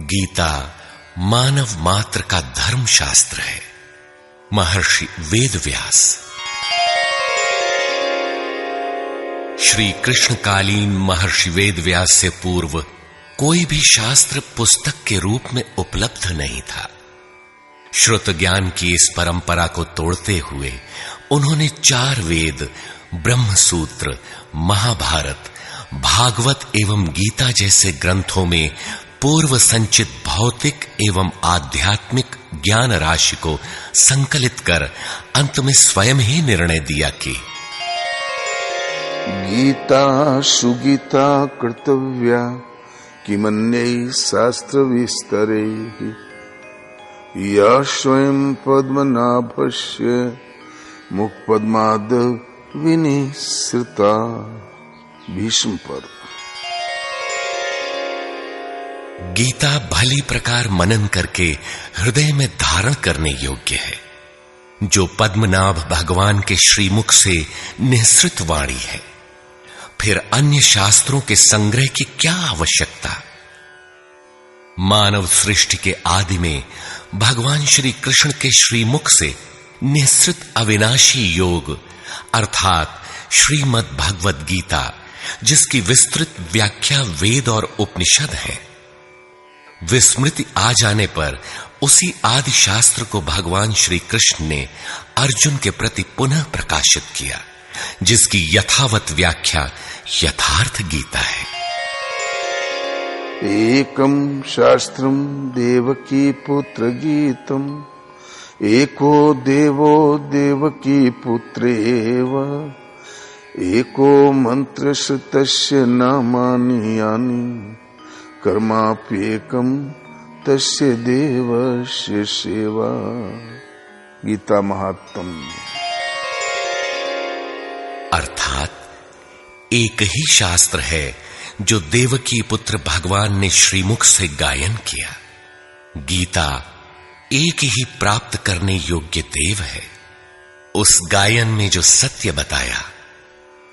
गीता मानव मात्र का धर्म शास्त्र है। महर्षि वेदव्यास। श्री कृष्णकालीन महर्षि वेदव्यास से पूर्व कोई भी शास्त्र पुस्तक के रूप में उपलब्ध नहीं था। श्रुत ज्ञान की इस परंपरा को तोड़ते हुए उन्होंने 4 वेद, ब्रह्मसूत्र, महाभारत, भागवत एवं गीता जैसे ग्रंथों में पूर्व संचित भौतिक एवं आध्यात्मिक ज्ञान राशि को संकलित कर अंत में स्वयं ही निर्णय दिया कि गीता सुगीता कर्तव्या किमन्यै शास्त्र विस्तरे या स्वयं पद्मनाभस्य मुखपद्माद विनिसृता। भीष्म पर्व। गीता भली प्रकार मनन करके हृदय में धारण करने योग्य है, जो पद्मनाभ भगवान के श्रीमुख से निःसृत वाणी है। फिर अन्य शास्त्रों के संग्रह की क्या आवश्यकता? मानव सृष्टि के आदि में भगवान श्री कृष्ण के श्रीमुख से निःसृत अविनाशी योग अर्थात श्रीमद् भगवद गीता, जिसकी विस्तृत व्याख्या वेद और उपनिषद है, विस्मृति आ जाने पर उसी आदि शास्त्र को भगवान श्री कृष्ण ने अर्जुन के प्रति पुनः प्रकाशित किया, जिसकी यथावत व्याख्या यथार्थ गीता है। एकम शास्त्रम देवकी पुत्र गीतम एको देवो देवकी पुत्रेव एको मंत्र तस्य नामानि यानि कर्माप्येकम तस्य देवस्य सेवा। गीता महात्म्य। अर्थात एक ही शास्त्र है जो देवकी पुत्र भगवान ने श्रीमुख से गायन किया। गीता एक ही प्राप्त करने योग्य देव है। उस गायन में जो सत्य बताया,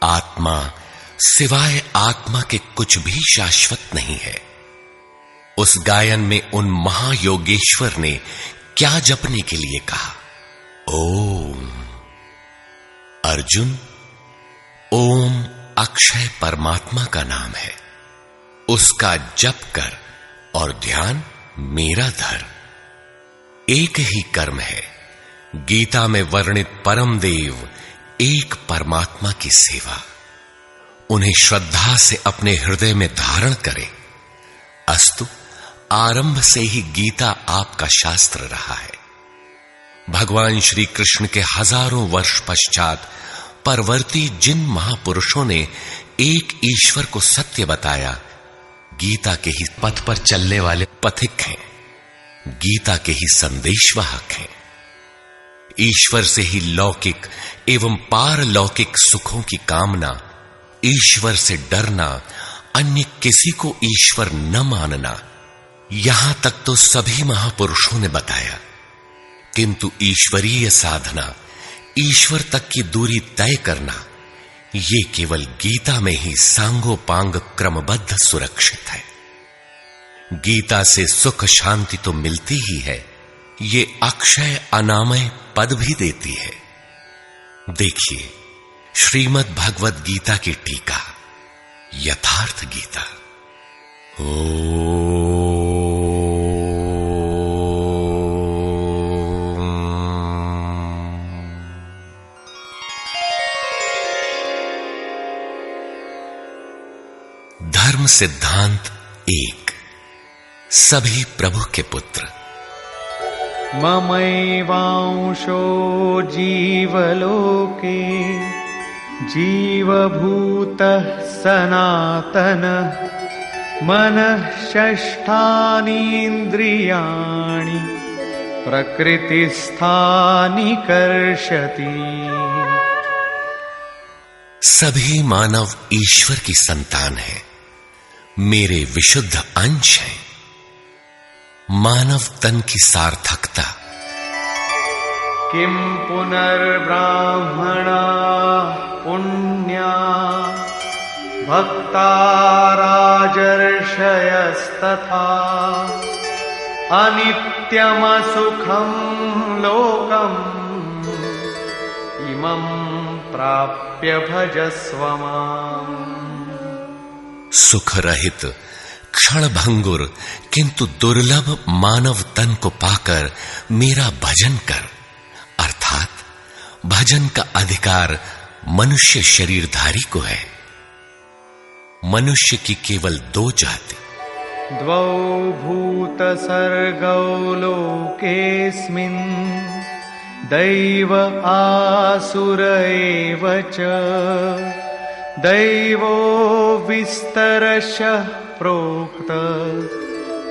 आत्मा सिवाय आत्मा के कुछ भी शाश्वत नहीं है। उस गायन में उन महायोगेश्वर ने क्या जपने के लिए कहा? ओम। अर्जुन, ओम अक्षय परमात्मा का नाम है, उसका जप कर और ध्यान मेरा धर। एक ही कर्म है। गीता में वर्णित परम देव एक परमात्मा की सेवा। उन्हें श्रद्धा से अपने हृदय में धारण करें। अस्तु, आरंभ से ही गीता आपका शास्त्र रहा है। भगवान श्री कृष्ण के हजारों वर्ष पश्चात परवर्ती जिन महापुरुषों ने एक ईश्वर को सत्य बताया, गीता के ही पथ पर चलने वाले पथिक हैं, गीता के ही संदेशवाहक हैं। ईश्वर से ही लौकिक एवं पारलौकिक सुखों की कामना, ईश्वर से डरना, अन्य किसी को ईश्वर न मानना, यहां तक तो सभी महापुरुषों ने बताया। किंतु ईश्वरीय साधना, ईश्वर तक की दूरी तय करना, ये केवल गीता में ही सांगोपांग क्रमबद्ध सुरक्षित है। गीता से सुख शांति तो मिलती ही है, ये अक्षय अनामय पद भी देती है। देखिए श्रीमद् भगवद गीता की टीका, यथार्थ गीता। धर्म सिद्धांत 1। सभी प्रभु के पुत्र। ममैवांशो जीवलोके जीवभूतः सनातनः मनः षष्ठानि इन्द्रियाणि प्रकृतिस्थानि कर्षति। सभी मानव ईश्वर की संतान है, मेरे विशुद्ध अंश हैं। मानव तन की सार्थकता। किम पुनर्ब्राह्मणा पुण्या भक्ता राजर्षयस्तथा अनित्यमसुखं लोकम् इमं प्राप्य भजस्व माम्। सुख रहित क्षण भंगुर किंतु दुर्लभ मानव तन को पाकर मेरा भजन कर, अर्थात भजन का अधिकार मनुष्य शरीरधारी को है। मनुष्य की केवल दो जाति, द्वौ भूत सर्गौ लोकेस्मिन् दैव आसुर एव च। दैवो विस्तरशः प्रोक्त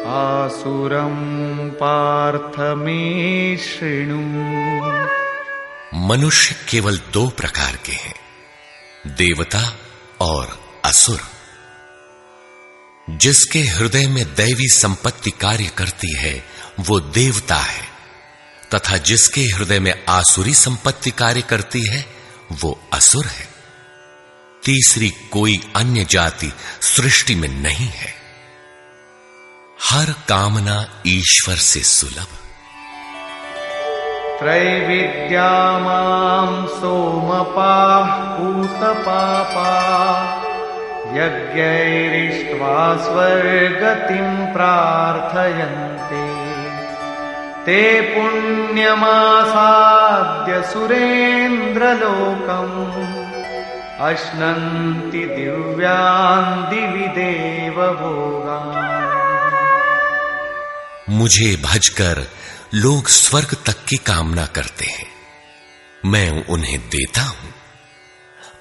आसुरं पार्थ मे शृणु। मनुष्य केवल दो प्रकार के हैं, देवता और असुर। जिसके हृदय में दैवी संपत्ति कार्य करती है वो देवता है, तथा जिसके हृदय में आसुरी संपत्ति कार्य करती है वो असुर है। तीसरी कोई अन्य जाति सृष्टि में नहीं है। हर कामना ईश्वर से सुलभ। त्रैविद्या मां सोमपाः पूतपापा यज्ञैरिष्ट्वा स्वर्गतिं प्रार्थयन्ते। ते पुण्यमासाद्य सुरेन्द्रलोकम् अश्नन्ति दिव्यान् दिवि देवभोगान्। मुझे भजकर लोग स्वर्ग तक की कामना करते हैं, मैं उन्हें देता हूं।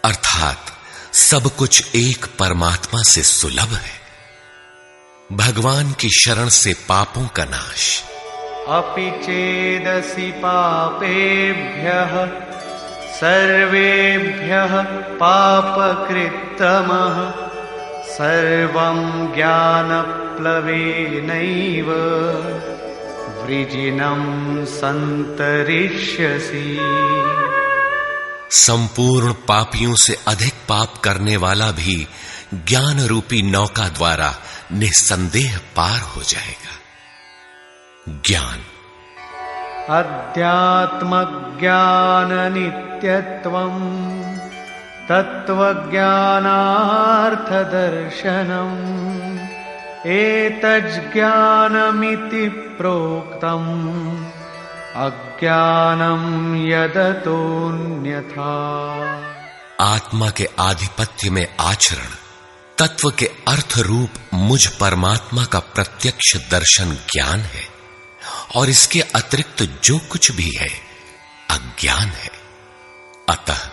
अर्थात सब कुछ एक परमात्मा से सुलभ है। भगवान की शरण से पापों का नाश। अपि चेदसि पापेभ्यः सर्वेभ्यः पापकृत्तमः सर्वं ज्ञानप्लवेनैव वृजिनं सन्तरिष्यसि। संपूर्ण पापियों से अधिक पाप करने वाला भी ज्ञान रूपी नौका द्वारा निस्संदेह पार हो जाएगा। ज्ञान अध्यात्मज्ञाननित्यत्वं तत्त्वज्ञानार्थदर्शनम् एतज्ज्ञानमिति प्रोक्तम् अज्ञानं यदतोऽन्यथा। आत्मा के आधिपत्य में आचरण, तत्व के अर्थ रूप मुझ परमात्मा का प्रत्यक्ष दर्शन ज्ञान है, और इसके अतिरिक्त जो कुछ भी है अज्ञान है। अतः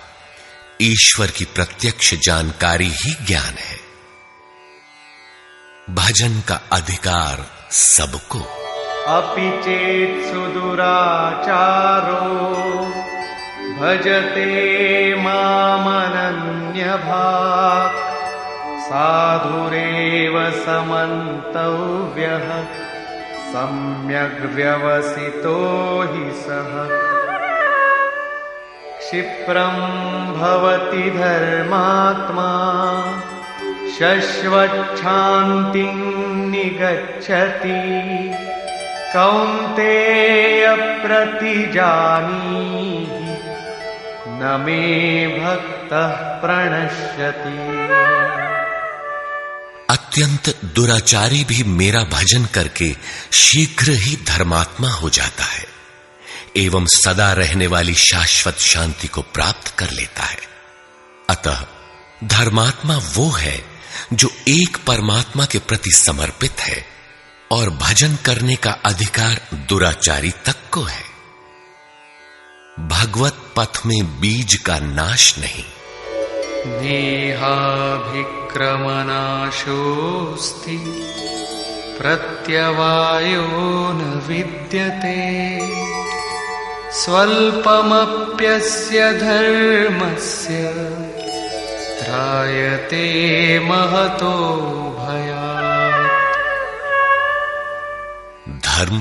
ईश्वर की प्रत्यक्ष जानकारी ही ज्ञान है। भजन का अधिकार सबको। अपि चेत् सुदुराचारो भजते मामनन्यभाक् साधुरेव समन्तव्यः सम्यग् व्यवसितो हि सः। क्षिप्रं भवति धर्मात्मा शश्वच्छान्तिं निगच्छति कौन्तेय प्रतिजानीहि न मे भक्तः प्रणश्यति। अत्यंत दुराचारी भी मेरा भजन करके शीघ्र ही धर्मात्मा हो जाता है एवं सदा रहने वाली शाश्वत शांति को प्राप्त कर लेता है। अतः धर्मात्मा वो है जो एक परमात्मा के प्रति समर्पित है, और भजन करने का अधिकार दुराचारी तक को है। भगवत पथ में बीज का नाश नहीं। नेहाभिक्रमनाशोऽस्ति प्रत्यवायो न विद्यते स्वल्पमप्यस्य धर्मस्य त्रायते महतो भयात्। धर्म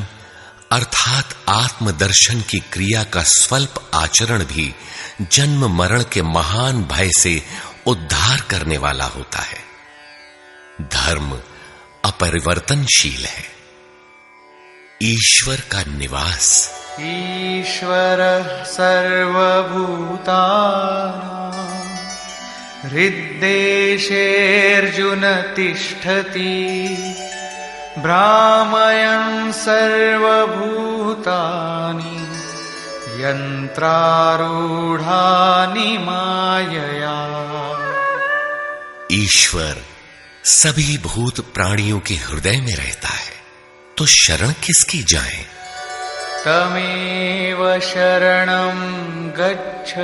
अर्थात आत्मदर्शन की क्रिया का स्वल्प आचरण भी जन्म मरण के महान भय से उद्धार करने वाला होता है। धर्म अपरिवर्तनशील है। ईश्वर का निवास। ईश्वरः सर्वभूतानां हृद्देशेऽर्जुन तिष्ठति भ्रामयन् सर्वभूतानि यन्त्रारूढानि मायया। ईश्वर सभी भूत प्राणियों के हृदय में रहता है, तो शरण किसकी जाएं? तमेव शरणं गच्छ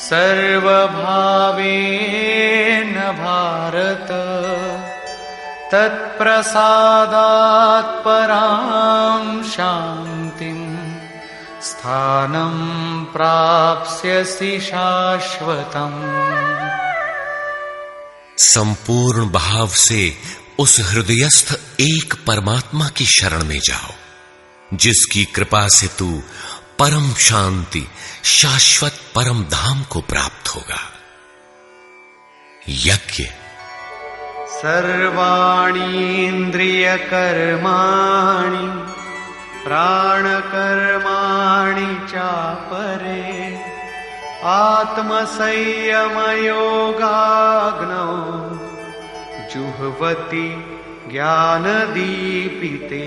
सर्वभावेन भारत तत्प्रसादात् परां शान्तिं स्थानं प्राप्स्यसि शाश्वतम्। संपूर्ण भाव से उस हृदयस्थ एक परमात्मा की शरण में जाओ, जिसकी कृपा से तू परम शांति शाश्वत परम धाम को प्राप्त होगा। यज्ञ। सर्वाणीन्द्रियकर्माणि प्राणकर्माणि चापरे आत्मसंयमयोगाग्नौ जुह्वति ज्ञानदीपिते।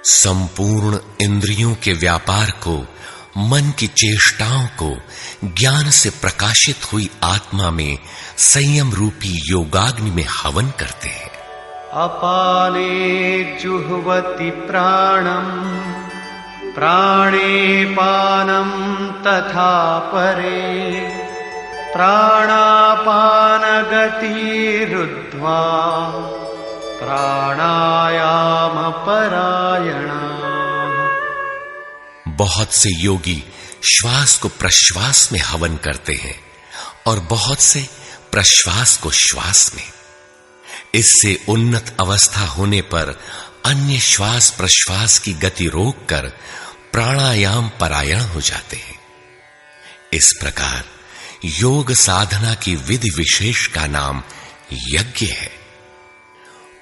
संपूर्ण इंद्रियों के व्यापार को, मन की चेष्टाओं को ज्ञान से प्रकाशित हुई आत्मा में संयम रूपी योगाग्नि में हवन करते हैं। अपाने जुह्वति प्राणं प्राणे पानं तथा परे प्राणापानगतिरुद्ध्वा प्राणायाम परायणा। बहुत से योगी श्वास को प्रश्वास में हवन करते हैं और बहुत से प्रश्वास को श्वास में। इससे उन्नत अवस्था होने पर अन्य श्वास प्रश्वास की गति रोककर प्राणायाम परायण हो जाते हैं। इस प्रकार योग साधना की विधि विशेष का नाम यज्ञ है।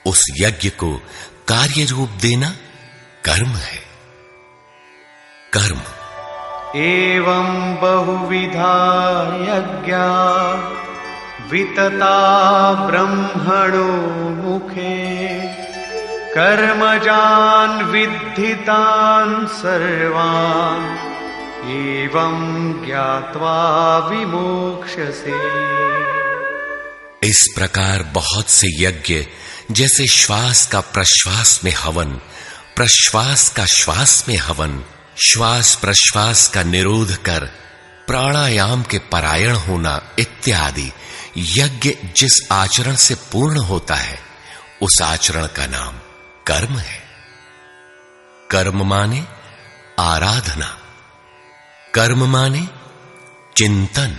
उस यज्ञ को कार्य रूप देना कर्म है। कर्म। एवं बहुविधा यज्ञा वितता ब्रह्मणो मुखे कर्मजान् विद्धितान् सर्वान् एवं ज्ञात्वा विमोक्ष्यसे। इस प्रकार बहुत से यज्ञ, जैसे श्वास का प्रश्वास में हवन, प्रश्वास का श्वास में हवन, श्वास प्रश्वास का निरोध कर प्राणायाम के परायण होना इत्यादि यज्ञ जिस आचरण से पूर्ण होता है, उस आचरण का नाम कर्म है। कर्म माने आराधना, कर्म माने चिंतन।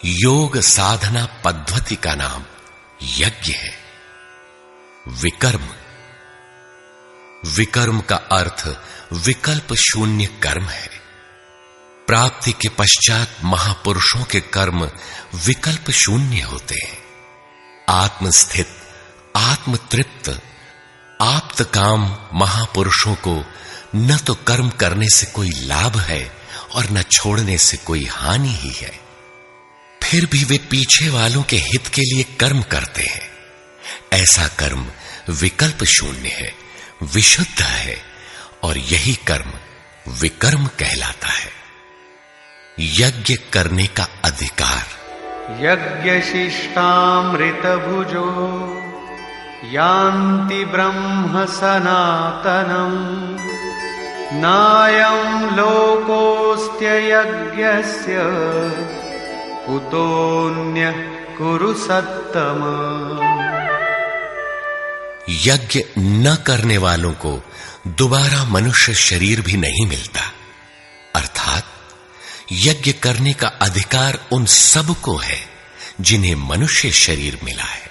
योग साधना पद्धति का नाम यज्ञ है। विकर्म। विकर्म का अर्थ विकल्प शून्य कर्म है। प्राप्ति के पश्चात महापुरुषों के कर्म विकल्प शून्य होते हैं। आत्मस्थित, आत्मतृप्त, आप्त काम महापुरुषों को न तो कर्म करने से कोई लाभ है और न छोड़ने से कोई हानि ही है। फिर भी वे पीछे वालों के हित के लिए कर्म करते हैं। ऐसा कर्म विकल्प शून्य है, विशुद्ध है, और यही कर्म विकर्म कहलाता है। यज्ञ करने का अधिकार। यज्ञ शिष्टामृत भुजो यान्ति ब्रह्म सनातनम् नायं लोकोऽस्त्य यज्ञस्य कुतोऽन्यः कुरु सत्तम। यज्ञ न करने वालों को दोबारा मनुष्य शरीर भी नहीं मिलता। अर्थात यज्ञ करने का अधिकार उन सब को है जिन्हें मनुष्य शरीर मिला है।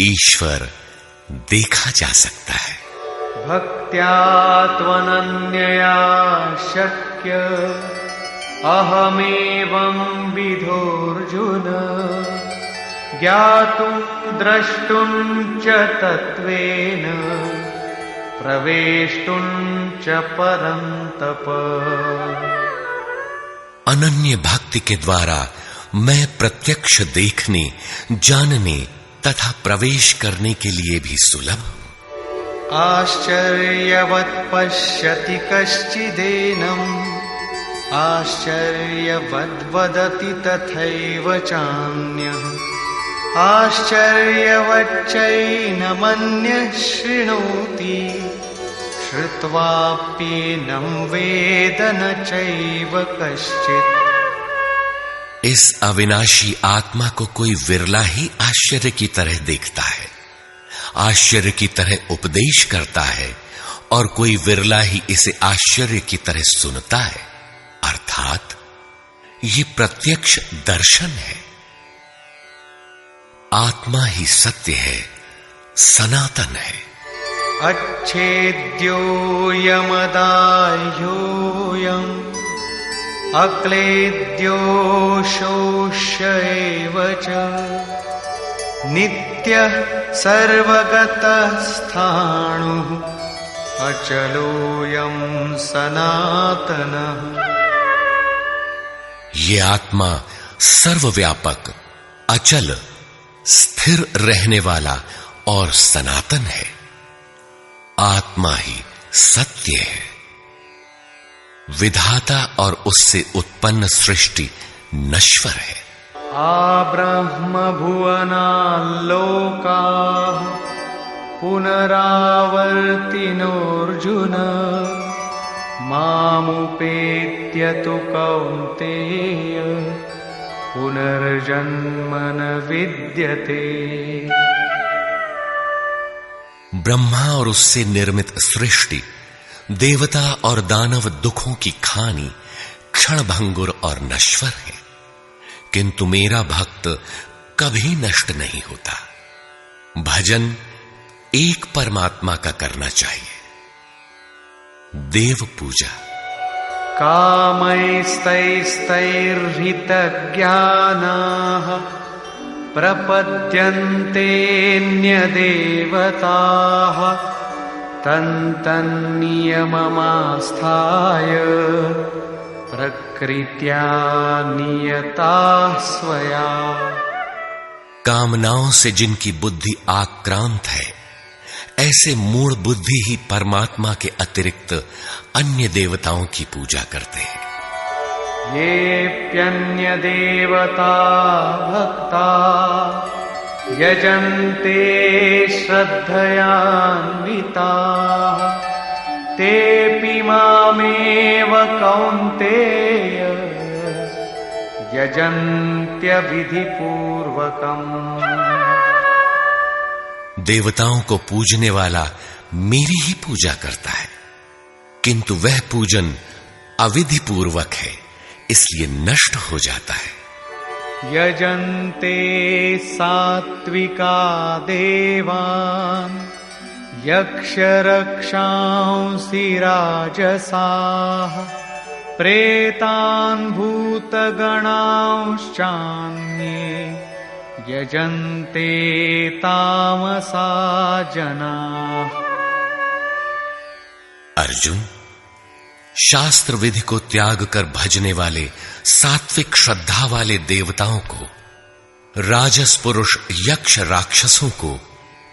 ईश्वर देखा जा सकता है। भक्त्या त्वनन्यया शक्य अहमेवं विधोऽर्जुन ज्ञातुं द्रष्टुं च तत्त्वेन प्रवेष्टुं च परन्तप। अनन्य भक्ति के द्वारा मैं प्रत्यक्ष देखने, जानने तथा प्रवेश करने के लिए भी सुलभ हूं। आश्चर्यवत् पश्यति कश्चिदेनम् आश्चर्यवद् वदति तथैव चान्यः आश्चर्यवच्चैनमन्यः शृणोति श्रुत्वाप्येनं वेद न चैव कश्चित्। इस अविनाशी आत्मा को कोई विरला ही आश्चर्य की तरह देखता है, आश्चर्य की तरह उपदेश करता है, और कोई विरला ही इसे आश्चर्य की तरह सुनता है। अर्थात ये प्रत्यक्ष दर्शन है। आत्मा ही सत्य है, सनातन है। अच्छेद्योऽयमदाह्योऽयम् अक्लेद्यो शोष्य एव च नित्यः सर्वगतः स्थाणुः अचलोऽयं सनातनः। ये आत्मा सर्वव्यापक, अचल, स्थिर रहने वाला और सनातन है। आत्मा ही सत्य है। विधाता और उससे उत्पन्न सृष्टि नश्वर है। आब्रह्म भुवनाल्लोकाः पुनरावर्तिनोऽर्जुन मामुपेत्य तु कौन्तेय पुनर्जन्म न विद्यते। ब्रह्मा और उससे निर्मित सृष्टि, देवता और दानव दुखों की खानी, क्षणभंगुर और नश्वर है, किंतु मेरा भक्त कभी नष्ट नहीं होता। भजन एक परमात्मा का करना चाहिए। देव पूजा। कामैस्तैस्तैर्हितज्ञानाः प्रपद्यन्तेऽन्यदेवताः तन्तन्नियममास्थाय प्रकृत्या नियताः स्वया। कामनाओं से जिनकी बुद्धि आक्रांत है, ऐसे मूढ़ बुद्धि ही परमात्मा के अतिरिक्त अन्य देवताओं की पूजा करते हैं। येऽप्यन्य देवता भक्ता यजन्ते श्रद्धयान्विताः तेऽपि मामेव कौन्तेय यजन्त्यविधिपूर्वकम्। देवताओं को पूजने वाला मेरी ही पूजा करता है, किंतु वह पूजन अविधि पूर्वक है, इसलिए नष्ट हो जाता है। यजन्ते सात्विका देवान् यक्षरक्षांसि राजसाः प्रेतान् भूतगणांश्चान्ये यजन्ते तामसा जनाः। अर्जुन, शास्त्र विधि को त्याग कर भजने वाले सात्विक श्रद्धा वाले देवताओं को, राजस पुरुष यक्ष राक्षसों को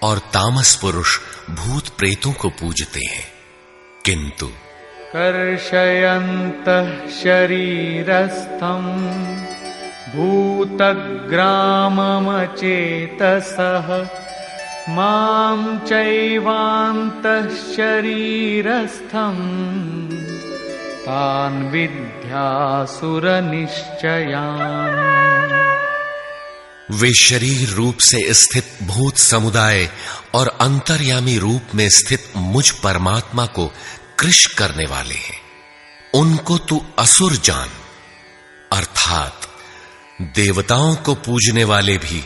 और तामस पुरुष भूत प्रेतों को पूजते हैं, किंतु कर्षयन्तः शरीरस्थम् भूतग्राममचेतसः मां चैवान्तः शरीरस्थम् तान् विद्यासुरनिश्चयान्। वे शरीर रूप से स्थित भूत समुदाय और अंतर्यामी रूप में स्थित मुझ परमात्मा को कृश करने वाले हैं, उनको तू असुर जान। अर्थात देवताओं को पूजने वाले भी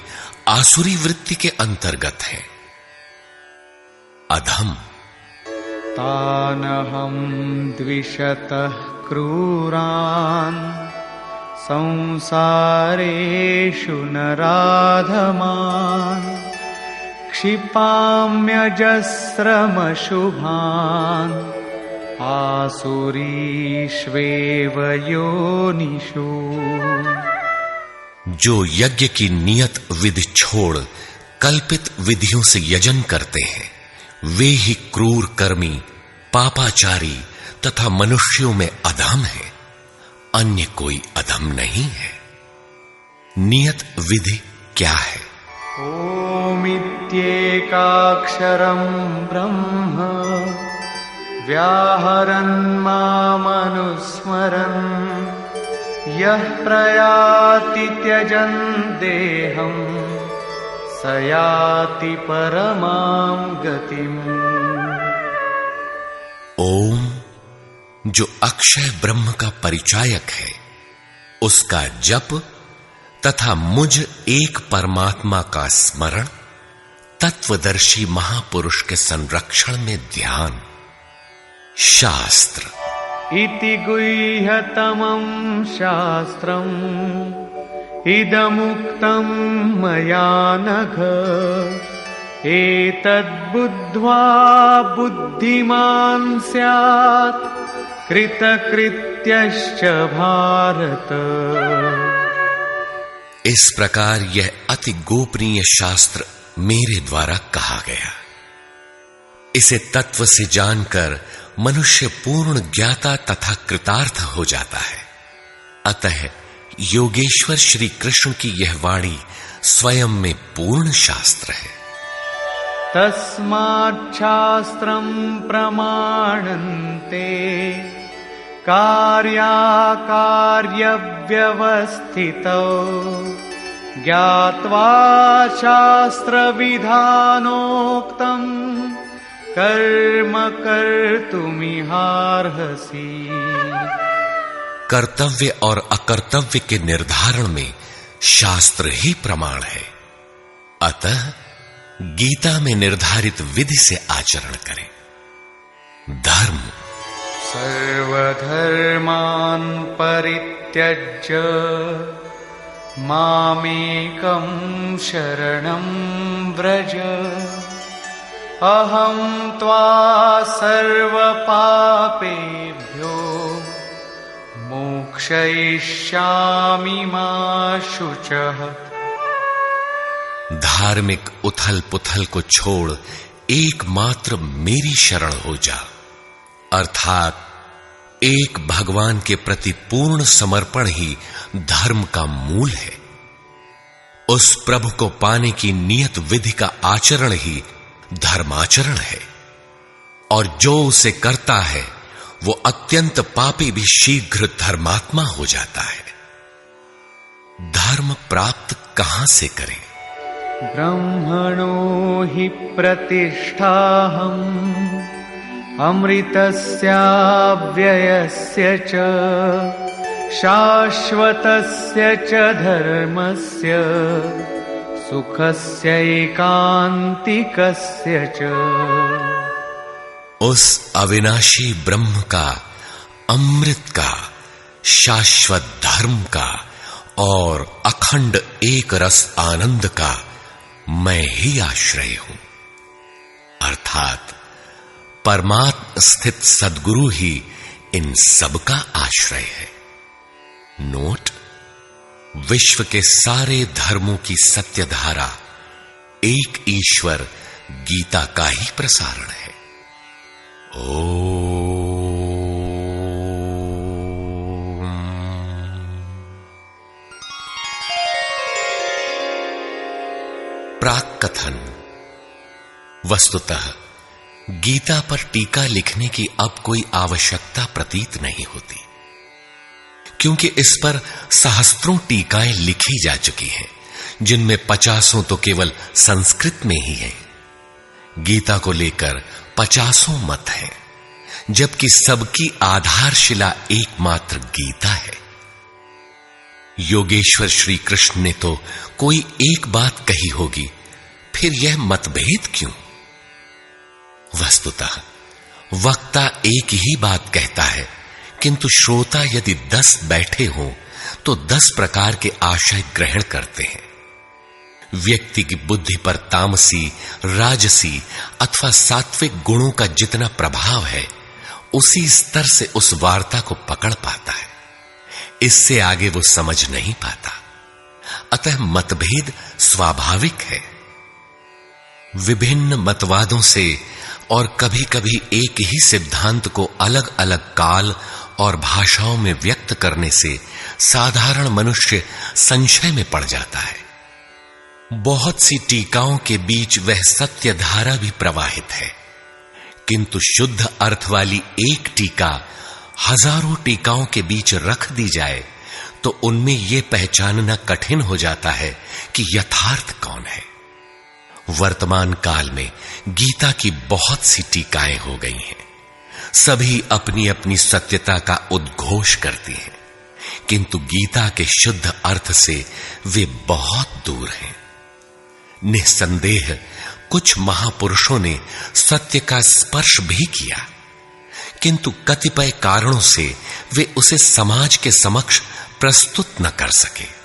आसुरी वृत्ति के अंतर्गत हैं। अधम। तानहं द्विषतः क्रूरान् संसारेषु नराधमान् क्षिपाम्यजस्रमशुभान् आसुरीष्वेव योनिषु। जो यज्ञ की नियत विधि छोड़ कल्पित विधियों से यजन करते हैं, वे ही क्रूर कर्मी, पापाचारी तथा मनुष्यों में अधम है, अन्य कोई अधम नहीं है। नियत विधि क्या है? ओमित्येकाक्षरं ब्रह्म व्याहरन् मामनुस्मरन् यः प्रयाति त्यजन् देहं स याति परमां गतिम्। ओम, जो अक्षय ब्रह्म का परिचायक है, उसका जप तथा मुझ एक परमात्मा का स्मरण, तत्वदर्शी महापुरुष के संरक्षण में ध्यान। शास्त्र इति गुह्यतमं शास्त्रम् इदमुक्तं मया नघ एतद्बुद्ध्वा बुद्धिमान् स्यात् कृतकृत्यश्च भारत। इस प्रकार यह अति गोपनीय शास्त्र मेरे द्वारा कहा गया। इसे तत्व से जानकर मनुष्य पूर्ण ज्ञाता तथा कृतार्थ हो जाता है। अतः योगेश्वर श्री कृष्ण की यह वाणी स्वयं में पूर्ण शास्त्र है। तस्मात् शास्त्रं प्रमाणन्ते कार्याकार्यव्यवस्थितौ ज्ञात्वा शास्त्रविधानोक्तं कर्म कर्तुमिहार्हसि। कर्तव्य और अकर्तव्य के निर्धारण में शास्त्र ही प्रमाण है। अतः गीता में निर्धारित विधि से आचरण करें। धर्म सर्वधर्मान् परित्यज्य मामेकं शरणं व्रज अहं त्वा सर्वपापेभ्यो मोक्षयिष्यामि मा शुचः। धार्मिक उथल पुथल को छोड़ एकमात्र मेरी शरण हो जा, अर्थात एक भगवान के प्रति पूर्ण समर्पण ही धर्म का मूल है। उस प्रभु को पाने की नियत विधि का आचरण ही धर्माचरण है, और जो उसे करता है वो अत्यंत पापी भी शीघ्र धर्मात्मा हो जाता है। धर्म प्राप्त कहां से करें? ब्रह्मणो हि प्रतिष्ठाहम् अमृतस्याव्ययस्य च शाश्वतस्य च धर्मस्य सुखस्यैकान्तिकस्य च। उस अविनाशी ब्रह्म का, अमृत का, शाश्वत धर्म का और अखंड एक रस आनंद का मैं ही आश्रय हूं, अर्थात परमात्म स्थित सद्गुरु ही इन सब का आश्रय है। नोट: विश्व के सारे धर्मों की सत्य धारा एक ईश्वर गीता का ही प्रसारण है। प्राक कथन। वस्तुतः गीता पर टीका लिखने की अब कोई आवश्यकता प्रतीत नहीं होती, क्योंकि इस पर सहस्त्रों टीकाएं लिखी जा चुकी हैं, जिनमें 50 तो केवल संस्कृत में ही है। गीता को लेकर 50 मत हैं, जबकि सबकी आधारशिला एकमात्र गीता है। योगेश्वर श्री कृष्ण ने तो कोई एक बात कही होगी, फिर यह मतभेद क्यों? वस्तुतः वक्ता एक ही बात कहता है, किंतु श्रोता यदि 10 बैठे हों तो 10 प्रकार के आशय ग्रहण करते हैं। व्यक्ति की बुद्धि पर तामसी, राजसी अथवा सात्विक गुणों का जितना प्रभाव है, उसी स्तर से उस वार्ता को पकड़ पाता है। इससे आगे वो समझ नहीं पाता। अतः मतभेद स्वाभाविक है। विभिन्न मतवादों से और कभी-कभी एक ही सिद्धांत को अलग-अलग काल और भाषाओं में व्यक्त करने से साधारण मनुष्य संशय में पड़ जाता है। बहुत सी टीकाओं के बीच वह सत्य धारा भी प्रवाहित है, किंतु शुद्ध अर्थ वाली एक टीका हजारों टीकाओं के बीच रख दी जाए तो उनमें यह पहचानना कठिन हो जाता है कि यथार्थ कौन है। वर्तमान काल में गीता की बहुत सी टीकाएं हो गई हैं। सभी अपनी अपनी सत्यता का उद्घोष करती हैं, किंतु गीता के शुद्ध अर्थ से वे बहुत दूर हैं। निस्संदेह कुछ महापुरुषों ने सत्य का स्पर्श भी किया, किंतु कतिपय कारणों से वे उसे समाज के समक्ष प्रस्तुत न कर सके।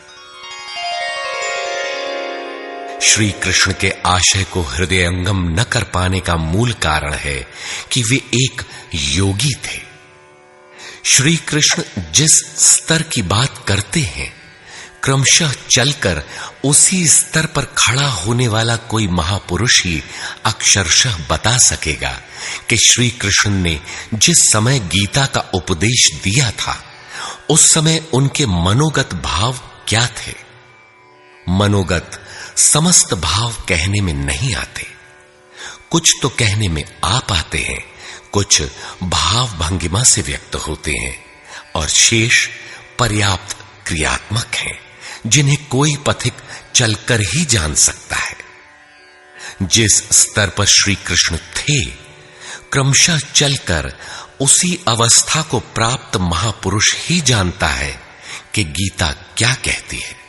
श्री कृष्ण के आशय को हृदयंगम न कर पाने का मूल कारण है कि वे एक योगी थे। श्री कृष्ण जिस स्तर की बात करते हैं, क्रमशः चलकर उसी स्तर पर खड़ा होने वाला कोई महापुरुष ही अक्षरशः बता सकेगा कि श्री कृष्ण ने जिस समय गीता का उपदेश दिया था, उस समय उनके मनोगत भाव क्या थे। मनोगत समस्त भाव कहने में नहीं आते। कुछ तो कहने में आ पाते हैं, कुछ भाव भंगिमा से व्यक्त होते हैं, और शेष पर्याप्त क्रियात्मक हैं, जिन्हें कोई पथिक चलकर ही जान सकता है। जिस स्तर पर श्री कृष्ण थे, क्रमशः चलकर उसी अवस्था को प्राप्त महापुरुष ही जानता है कि गीता क्या कहती है।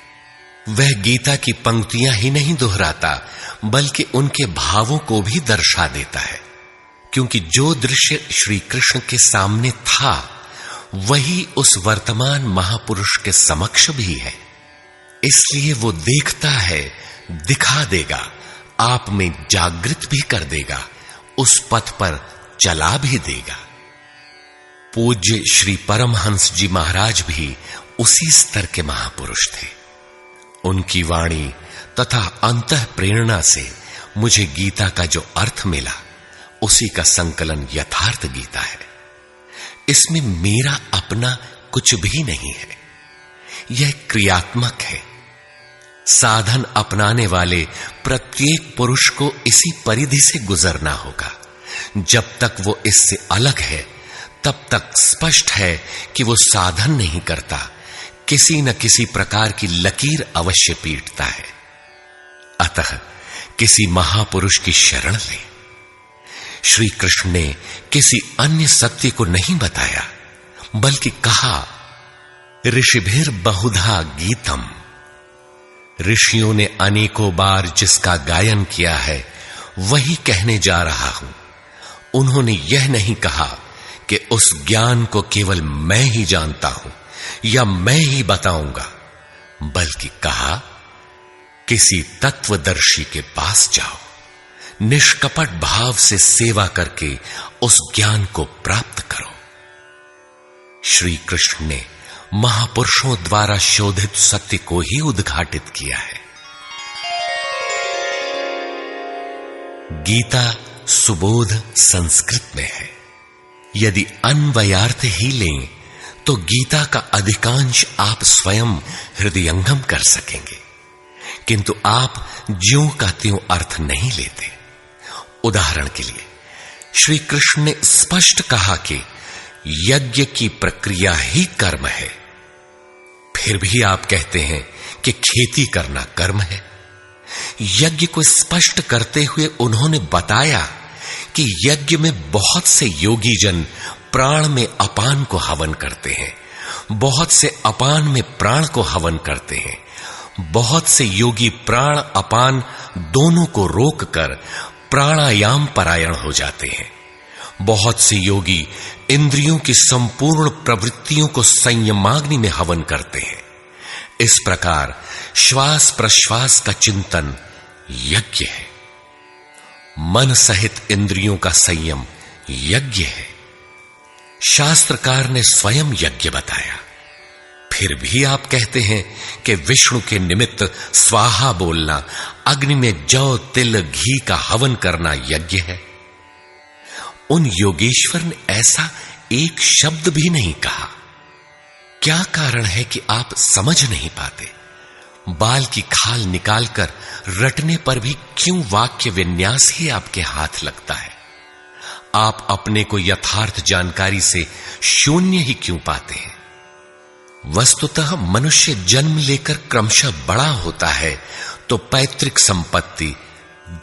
वह गीता की पंक्तियां ही नहीं दोहराता, बल्कि उनके भावों को भी दर्शा देता है, क्योंकि जो दृश्य श्री कृष्ण के सामने था, वही उस वर्तमान महापुरुष के समक्ष भी है। इसलिए वो देखता है, दिखा देगा, आप में जागृत भी कर देगा, उस पथ पर चला भी देगा। पूज्य श्री परमहंस जी महाराज भी उसी स्तर के महापुरुष थे। उनकी वाणी तथा अंतः प्रेरणा से मुझे गीता का जो अर्थ मिला, उसी का संकलन यथार्थ गीता है। इसमें मेरा अपना कुछ भी नहीं है। यह क्रियात्मक है। साधन अपनाने वाले प्रत्येक पुरुष को इसी परिधि से गुजरना होगा। जब तक वो इससे अलग है, तब तक स्पष्ट है कि वो साधन नहीं करता, किसी न किसी प्रकार की लकीर अवश्य पीटता है। अतः किसी महापुरुष की शरण ले। श्री कृष्ण ने किसी अन्य सत्य को नहीं बताया, बल्कि कहा, ऋषिभिर बहुधा गीतम। ऋषियों ने अनेकों बार जिसका गायन किया है, वही कहने जा रहा हूं। उन्होंने यह नहीं कहा कि उस ज्ञान को केवल मैं ही जानता हूं या मैं ही बताऊंगा, बल्कि कहा, किसी तत्वदर्शी के पास जाओ, निष्कपट भाव से सेवा करके उस ज्ञान को प्राप्त करो। श्री कृष्ण ने महापुरुषों द्वारा शोधित सत्य को ही उद्घाटित किया है। गीता सुबोध संस्कृत में है। यदि अन्वयार्थ ही लें तो गीता का अधिकांश आप स्वयं हृदयंगम कर सकेंगे, किंतु आप ज्यों का त्यों अर्थ नहीं लेते। उदाहरण के लिए, श्री कृष्ण ने स्पष्ट कहा कि यज्ञ की प्रक्रिया ही कर्म है। फिर भी आप कहते हैं कि खेती करना कर्म है। यज्ञ को स्पष्ट करते हुए उन्होंने बताया कि यज्ञ में बहुत से योगी जन प्राण में अपान को हवन करते हैं, बहुत से अपान में प्राण को हवन करते हैं, बहुत से योगी प्राण अपान दोनों को रोककर प्राणायाम परायण हो जाते हैं, बहुत से योगी इंद्रियों की संपूर्ण प्रवृत्तियों को संयमाग्नि में हवन करते हैं। इस प्रकार श्वास प्रश्वास का चिंतन यज्ञ है। मन सहित इंद्रियों का संयम यज्ञ है। शास्त्रकार ने स्वयं यज्ञ बताया, फिर भी आप कहते हैं कि विष्णु के निमित्त स्वाहा बोलना, अग्नि में जौ तिल घी का हवन करना यज्ञ है। उन योगेश्वर ने ऐसा एक शब्द भी नहीं कहा। क्या कारण है कि आप समझ नहीं पाते? बाल की खाल निकालकर रटने पर भी क्यों वाक्य विन्यास ही आपके हाथ लगता है? आप अपने को यथार्थ जानकारी से शून्य ही क्यों पाते हैं? वस्तुतः मनुष्य जन्म लेकर क्रमशः बड़ा होता है तो पैतृक संपत्ति,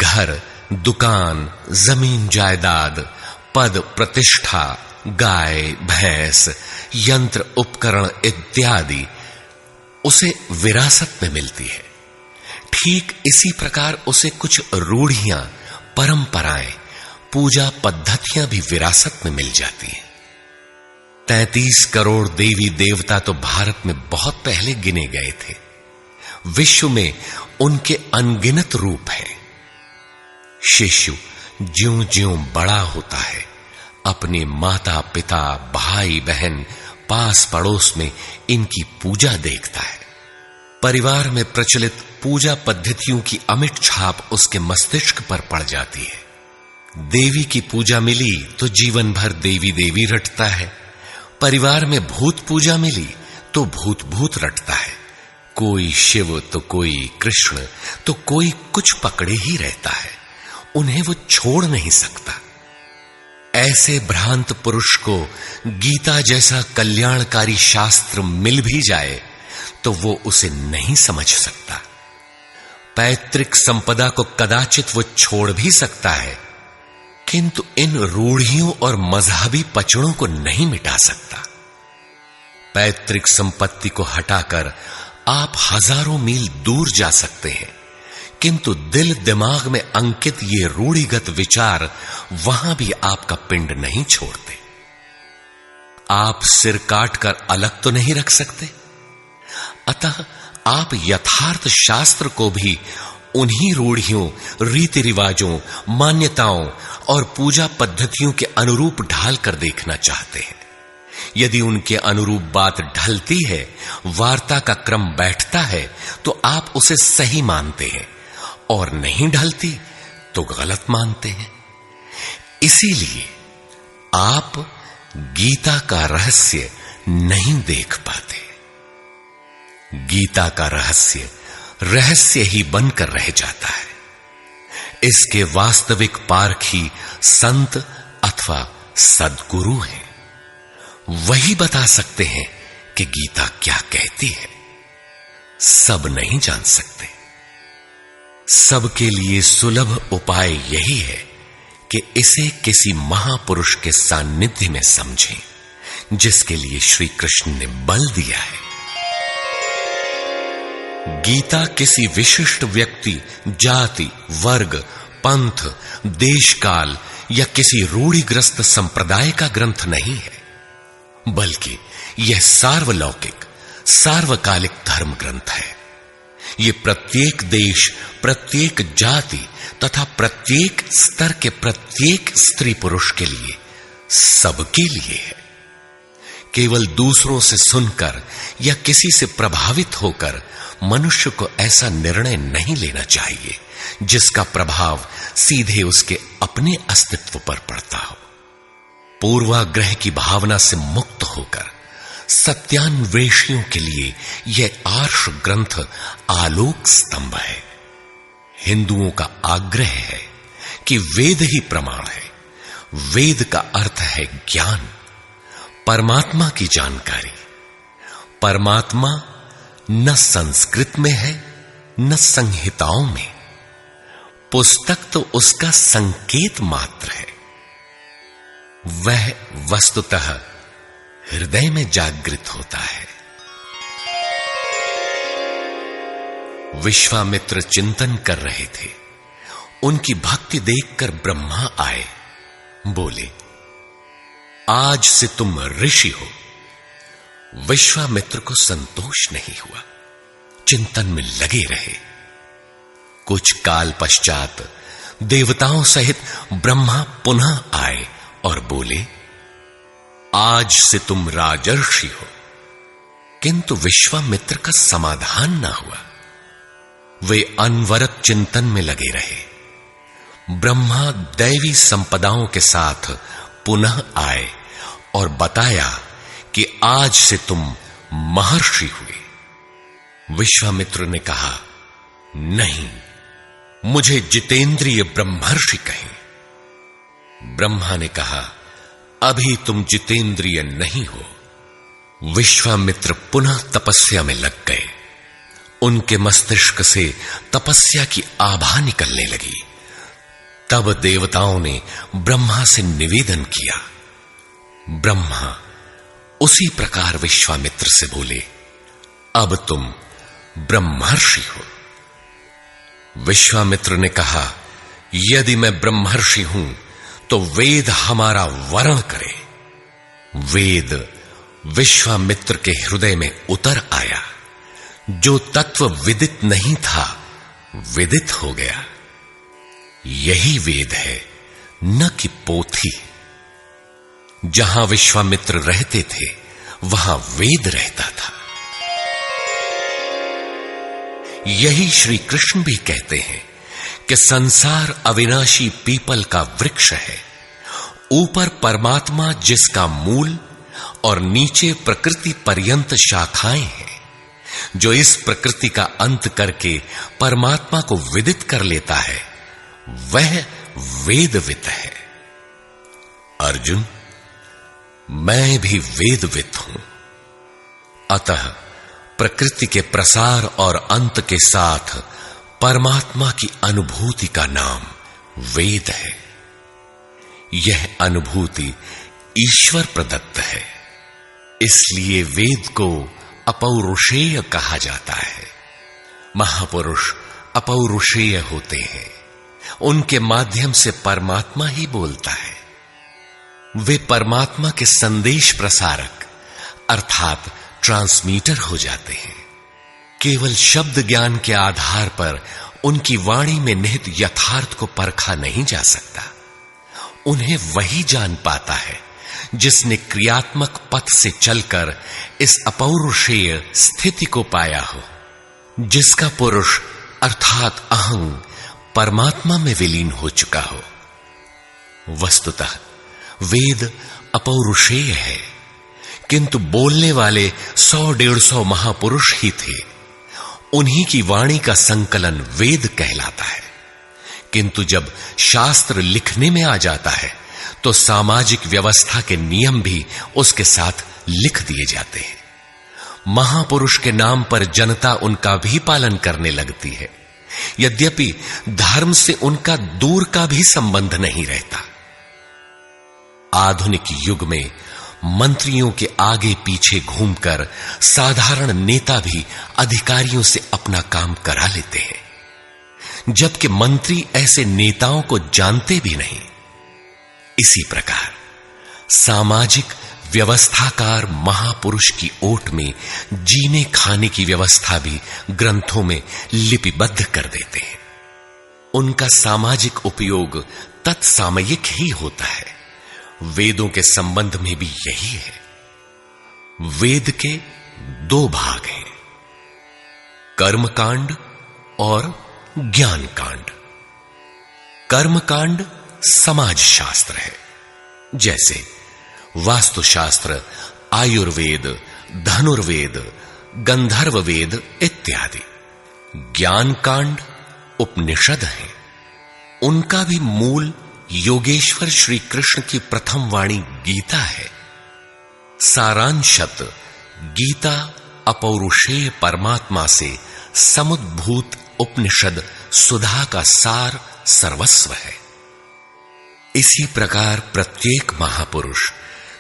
घर, दुकान, जमीन जायदाद, पद प्रतिष्ठा, गाय भैंस, यंत्र उपकरण इत्यादि उसे विरासत में मिलती है। ठीक इसी प्रकार उसे कुछ रूढ़ियां, परंपराएं, पूजा पद्धतियां भी विरासत में मिल जाती हैं। 33 करोड़ देवी देवता तो भारत में बहुत पहले गिने गए थे। विश्व में उनके अनगिनत रूप हैं। शिशु ज्यों-ज्यों बड़ा होता है, अपने माता पिता, भाई बहन, पास पड़ोस में इनकी पूजा देखता है। परिवार में प्रचलित पूजा पद्धतियों की अमिट छाप उसके मस्तिष्क पर पड़ जाती है। देवी की पूजा मिली तो जीवन भर देवी देवी रटता है। परिवार में भूत पूजा मिली तो भूत भूत रटता है। कोई शिव तो कोई कृष्ण तो कोई कुछ पकड़े ही रहता है। उन्हें वो छोड़ नहीं सकता। ऐसे भ्रांत पुरुष को गीता जैसा कल्याणकारी शास्त्र मिल भी जाए तो वो उसे नहीं समझ सकता। पैतृक संपदा को कदाचित वो छोड़ भी सकता है, किंतु इन रूढ़ियों और मजहबी पचड़ों को नहीं मिटा सकता। पैतृक संपत्ति को हटाकर आप हजारों मील दूर जा सकते हैं, किंतु दिल दिमाग में अंकित ये रूढ़िगत विचार वहां भी आपका पिंड नहीं छोड़ते। आप सिर काटकर अलग तो नहीं रख सकते। अतः आप यथार्थ शास्त्र को भी उन्हीं रूढ़ियों, रीति रिवाजों, मान्यताओं और पूजा पद्धतियों के अनुरूप ढाल कर देखना चाहते हैं। यदि उनके अनुरूप बात ढलती है, वार्ता का क्रम बैठता है, तो आप उसे सही मानते हैं, और नहीं ढलती तो गलत मानते हैं। इसीलिए आप गीता का रहस्य नहीं देख पाते। गीता का रहस्य रहस्य ही बनकर रह जाता है। इसके वास्तविक पारखी संत अथवा सद्गुरु हैं। वही बता सकते हैं कि गीता क्या कहती है। सब नहीं जान सकते। सबके लिए सुलभ उपाय यही है कि इसे किसी महापुरुष के सान्निध्य में समझें, जिसके लिए श्री कृष्ण ने बल दिया है। गीता किसी विशिष्ट व्यक्ति, जाति, वर्ग, पंथ, देश काल या किसी रूढ़िग्रस्त संप्रदाय का ग्रंथ नहीं है, बल्कि यह सार्वलौकिक, सार्वकालिक धर्म ग्रंथ है। यह प्रत्येक देश, प्रत्येक जाति तथा प्रत्येक स्तर के प्रत्येक स्त्री पुरुष के लिए, सबके लिए है। केवल दूसरों से सुनकर या किसी से प्रभावित होकर मनुष्य को ऐसा निर्णय नहीं लेना चाहिए जिसका प्रभाव सीधे उसके अपने अस्तित्व पर पड़ता हो। पूर्वाग्रह की भावना से मुक्त होकर सत्यान्वेषियों के लिए यह आर्ष ग्रंथ आलोक स्तंभ है। हिंदुओं का आग्रह है कि वेद ही प्रमाण है। वेद का अर्थ है ज्ञान, परमात्मा की जानकारी। परमात्मा न संस्कृत में है न संहिताओं में। पुस्तक तो उसका संकेत मात्र है। वह वस्तुतः हृदय में जागृत होता है। विश्वामित्र चिंतन कर रहे थे। उनकी भक्ति देखकर ब्रह्मा आए। बोले, आज से तुम ऋषि हो। विश्वामित्र को संतोष नहीं हुआ। चिंतन में लगे रहे। कुछ काल पश्चात देवताओं सहित ब्रह्मा पुनः आए और बोले, आज से तुम राजर्षि हो। किंतु विश्वामित्र का समाधान ना हुआ। वे अनवरत चिंतन में लगे रहे। ब्रह्मा दैवी संपदाओं के साथ पुनः आए और बताया कि आज से तुम महर्षि हुए। विश्वामित्र ने कहा, नहीं, मुझे जितेंद्रिय ब्रह्मर्षि कहें। ब्रह्मा ने कहा, अभी तुम जितेंद्रिय नहीं हो। विश्वामित्र पुनः तपस्या में लग गए। उनके मस्तिष्क से तपस्या की आभा निकलने लगी। तब देवताओं ने ब्रह्मा से निवेदन किया। ब्रह्मा उसी प्रकार विश्वामित्र से बोले, अब तुम ब्रह्मर्षि हो। विश्वामित्र ने कहा, यदि मैं ब्रह्मर्षि हूं तो वेद हमारा वरण करे। वेद विश्वामित्र के हृदय में उतर आया। जो तत्व विदित नहीं था, विदित हो गया। यही वेद है, न कि पोथी। जहां विश्वामित्र रहते थे, वहां वेद रहता था। यही श्री कृष्ण भी कहते हैं कि संसार अविनाशी पीपल का वृक्ष है। ऊपर परमात्मा जिसका मूल और नीचे प्रकृति पर्यंत शाखाएं हैं। जो इस प्रकृति का अंत करके परमात्मा को विदित कर लेता है, वह वेदवित है। अर्जुन, मैं भी वेदवित हूं। अतः प्रकृति के प्रसार और अंत के साथ परमात्मा की अनुभूति का नाम वेद है। यह अनुभूति ईश्वर प्रदत्त है। इसलिए वेद को अपौरुषेय कहा जाता है। महापुरुष अपौरुषेय होते हैं। उनके माध्यम से परमात्मा ही बोलता है। वे परमात्मा के संदेश प्रसारक अर्थात ट्रांसमीटर हो जाते हैं। केवल शब्द ज्ञान के आधार पर उनकी वाणी में निहित यथार्थ को परखा नहीं जा सकता। उन्हें वही जान पाता है जिसने क्रियात्मक पथ से चलकर इस अपौरुषेय स्थिति को पाया हो, जिसका पुरुष अर्थात अहं परमात्मा में विलीन हो चुका हो। वस्तुतः वेद अपौरुषेय है, किंतु बोलने वाले 100-150 महापुरुष ही थे। उन्हीं की वाणी का संकलन वेद कहलाता है। किंतु जब शास्त्र लिखने में आ जाता है तो सामाजिक व्यवस्था के नियम भी उसके साथ लिख दिए जाते हैं। महापुरुष के नाम पर जनता उनका भी पालन करने लगती है, यद्यपि धर्म से उनका दूर का भी संबंध नहीं रहता। आधुनिक युग में मंत्रियों के आगे पीछे घूमकर साधारण नेता भी अधिकारियों से अपना काम करा लेते हैं, जबकि मंत्री ऐसे नेताओं को जानते भी नहीं। इसी प्रकार सामाजिक व्यवस्थाकार महापुरुष की ओट में जीने खाने की व्यवस्था भी ग्रंथों में लिपिबद्ध कर देते हैं। उनका सामाजिक उपयोग तत्सामयिक ही होता है। वेदों के संबंध में भी यही है। वेद के 2 भाग हैं, कर्मकांड और ज्ञान कांड। कर्मकांड समाज शास्त्र है, जैसे वास्तुशास्त्र, आयुर्वेद, धनुर्वेद, गंधर्व वेद इत्यादि। ज्ञान कांड उपनिषद है। उनका भी मूल योगेश्वर श्री कृष्ण की प्रथम वाणी गीता है। सारांशत गीता अपौरुषेय परमात्मा से समुद्भूत उपनिषद सुधा का सार सर्वस्व है। इसी प्रकार प्रत्येक महापुरुष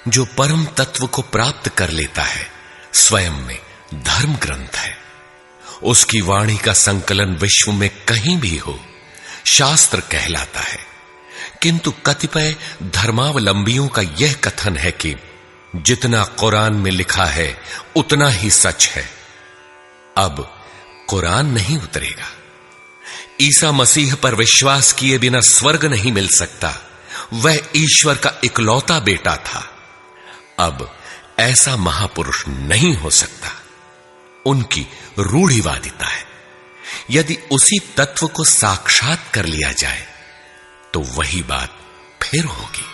जो परम तत्व को प्राप्त कर लेता है, स्वयं में धर्म ग्रंथ है। उसकी वाणी का संकलन विश्व में कहीं भी हो, शास्त्र कहलाता है। किंतु कतिपय धर्मावलंबियों का यह कथन है कि जितना कुरान में लिखा है उतना ही सच है। अब कुरान नहीं उतरेगा। ईसा मसीह पर विश्वास किए बिना स्वर्ग नहीं मिल सकता। वह ईश्वर का इकलौता बेटा था। अब ऐसा महापुरुष नहीं हो सकता। उनकी रूढ़िवादिता है। यदि उसी तत्व को साक्षात कर लिया जाए तो वही बात फिर होगी।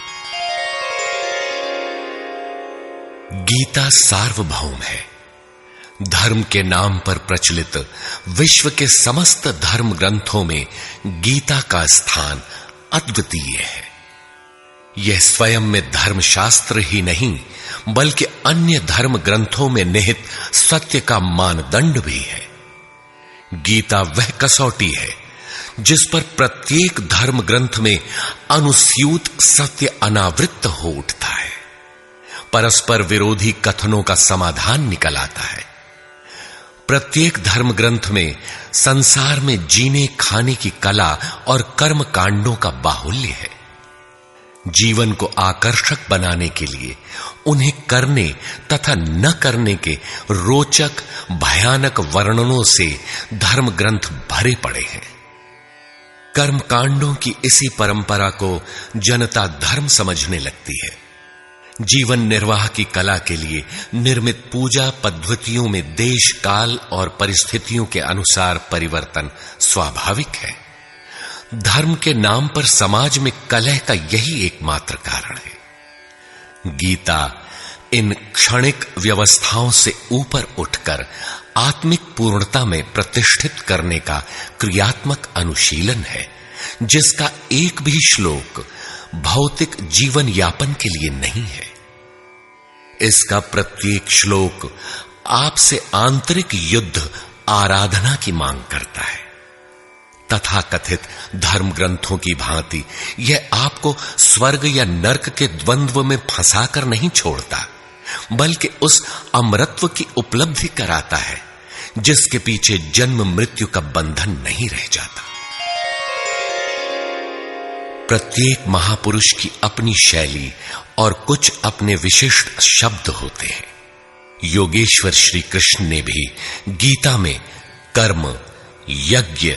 गीता सार्वभौम है। धर्म के नाम पर प्रचलित विश्व के समस्त धर्म ग्रंथों में गीता का स्थान अद्वितीय है। यह स्वयं में धर्मशास्त्र ही नहीं बल्कि अन्य धर्म ग्रंथों में निहित सत्य का मानदंड भी है। गीता वह कसौटी है जिस पर प्रत्येक धर्म ग्रंथ में अनुस्यूत सत्य अनावृत हो उठता है। परस्पर विरोधी कथनों का समाधान निकल आता है। प्रत्येक धर्म ग्रंथ में संसार में जीने खाने की कला और कर्म कांडों का बाहुल्य है। जीवन को आकर्षक बनाने के लिए उन्हें करने तथा न करने के रोचक भयानक वर्णनों से धर्म ग्रंथ भरे पड़े हैं। कर्म कांडों की इसी परंपरा को जनता धर्म समझने लगती है। जीवन निर्वाह की कला के लिए निर्मित पूजा पद्धतियों में देश काल और परिस्थितियों के अनुसार परिवर्तन स्वाभाविक है। धर्म के नाम पर समाज में कलह का यही एकमात्र कारण है। गीता इन क्षणिक व्यवस्थाओं से ऊपर उठकर आत्मिक पूर्णता में प्रतिष्ठित करने का क्रियात्मक अनुशीलन है, जिसका एक भी श्लोक भौतिक जीवन यापन के लिए नहीं है। इसका प्रत्येक श्लोक आपसे आंतरिक युद्ध आराधना की मांग करता है। तथाकथित धर्म ग्रंथों की भांति यह आपको स्वर्ग या नरक के द्वंद्व में फंसाकर नहीं छोड़ता, बल्कि उस अमरत्व की उपलब्धि कराता है जिसके पीछे जन्म मृत्यु का बंधन नहीं रह जाता। प्रत्येक महापुरुष की अपनी शैली और कुछ अपने विशिष्ट शब्द होते हैं। योगेश्वर श्री कृष्ण ने भी गीता में कर्म, यज्ञ,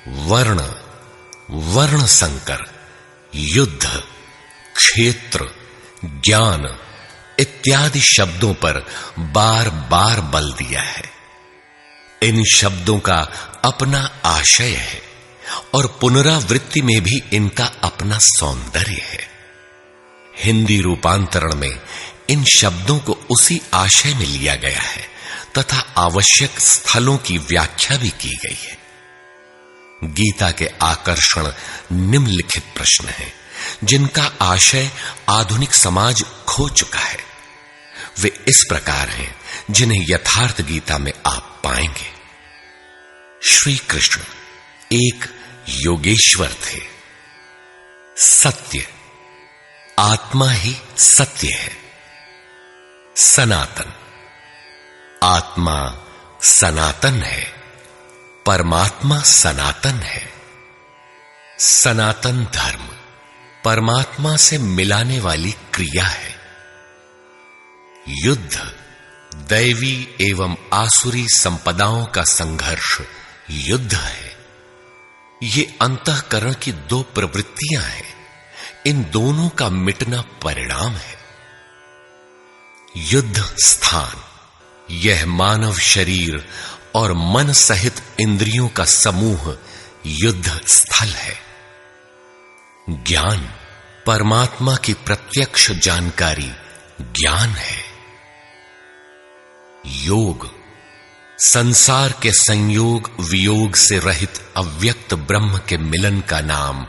वर्ण संकर, युद्ध, क्षेत्र, ज्ञान इत्यादि शब्दों पर बार बार बल दिया है। इन शब्दों का अपना आशय है और पुनरावृत्ति में भी इनका अपना सौंदर्य है। हिंदी रूपांतरण में इन शब्दों को उसी आशय में लिया गया है तथा आवश्यक स्थलों की व्याख्या भी की गई है। गीता के आकर्षण निम्नलिखित प्रश्न हैं, जिनका आशय आधुनिक समाज खो चुका है। वे इस प्रकार हैं जिन्हें यथार्थ गीता में आप पाएंगे। श्री कृष्ण एक योगेश्वर थे। सत्य, आत्मा ही सत्य है। सनातन, आत्मा सनातन है, परमात्मा सनातन है। सनातन धर्म परमात्मा से मिलाने वाली क्रिया है। युद्ध दैवी एवं आसुरी संपदाओं का संघर्ष युद्ध है। ये अंतःकरण की दो प्रवृत्तियां हैं। इन दोनों का मिटना परिणाम है। युद्ध स्थान यह मानव शरीर और मन सहित इंद्रियों का समूह युद्ध स्थल है। ज्ञान परमात्मा की प्रत्यक्ष जानकारी ज्ञान है। योग संसार के संयोग वियोग से रहित अव्यक्त ब्रह्म के मिलन का नाम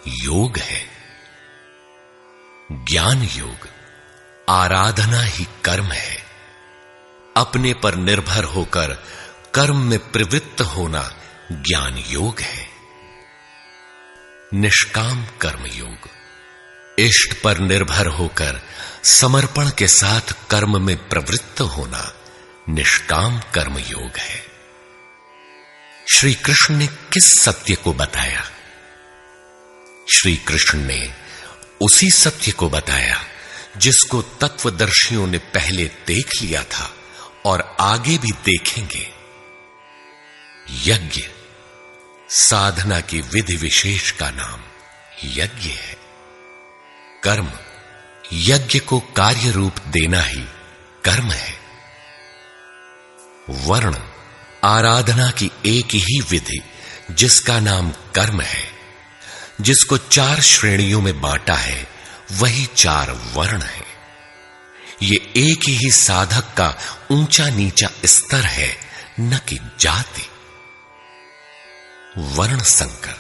योग है। ज्ञान योग आराधना ही कर्म है। अपने पर निर्भर होकर कर्म में प्रवृत्त होना ज्ञान योग है। निष्काम कर्म योग इष्ट पर निर्भर होकर समर्पण के साथ कर्म में प्रवृत्त होना निष्काम कर्म योग है। श्री कृष्ण ने किस सत्य को बताया? श्री कृष्ण ने उसी सत्य को बताया जिसको तत्वदर्शियों ने पहले देख लिया था और आगे भी देखेंगे। यज्ञ साधना की विधि विशेष का नाम यज्ञ है। कर्म यज्ञ को कार्य रूप देना ही कर्म है। वर्ण आराधना की एक ही विधि जिसका नाम कर्म है, जिसको 4 श्रेणियों में बांटा है, वही 4 वर्ण है। ये एक ही साधक का ऊंचा नीचा स्तर है, न कि जाति। वर्ण संकर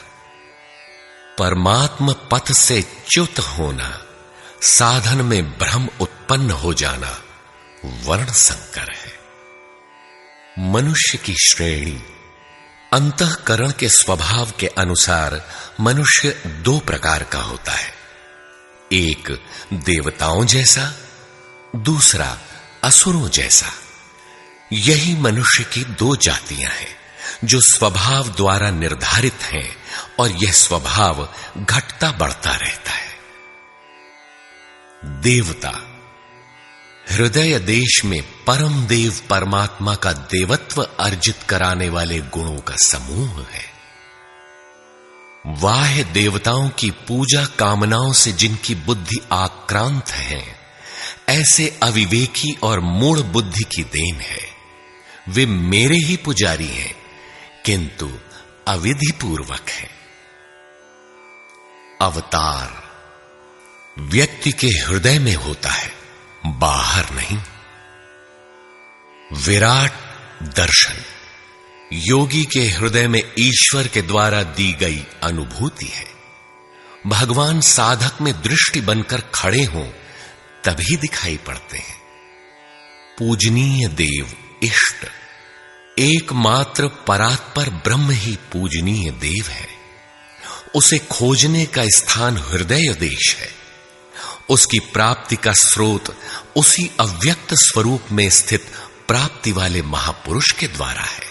परमात्म पथ से च्युत होना, साधन में भ्रम उत्पन्न हो जाना वर्ण संकर है। मनुष्य की श्रेणी अंतःकरण के स्वभाव के अनुसार मनुष्य 2 प्रकार का होता है, एक देवताओं जैसा, दूसरा असुरों जैसा। यही मनुष्य की 2 जातियां हैं जो स्वभाव द्वारा निर्धारित हैं, और यह स्वभाव घटता बढ़ता रहता है। देवता हृदय देश में परम देव परमात्मा का देवत्व अर्जित कराने वाले गुणों का समूह है। बाह्य देवताओं की पूजा कामनाओं से जिनकी बुद्धि आक्रांत है, ऐसे अविवेकी और मूढ़ बुद्धि की देन है। वे मेरे ही पुजारी हैं, किंतु अविधि पूर्वक है। अवतार व्यक्ति के हृदय में होता है, बाहर नहीं। विराट दर्शन योगी के हृदय में ईश्वर के द्वारा दी गई अनुभूति है। भगवान साधक में दृष्टि बनकर खड़े हों तभी दिखाई पड़ते हैं। पूजनीय देव इष्ट एकमात्र परात्पर ब्रह्म ही पूजनीय देव है। उसे खोजने का स्थान हृदय देश है। उसकी प्राप्ति का स्रोत उसी अव्यक्त स्वरूप में स्थित प्राप्ति वाले महापुरुष के द्वारा है।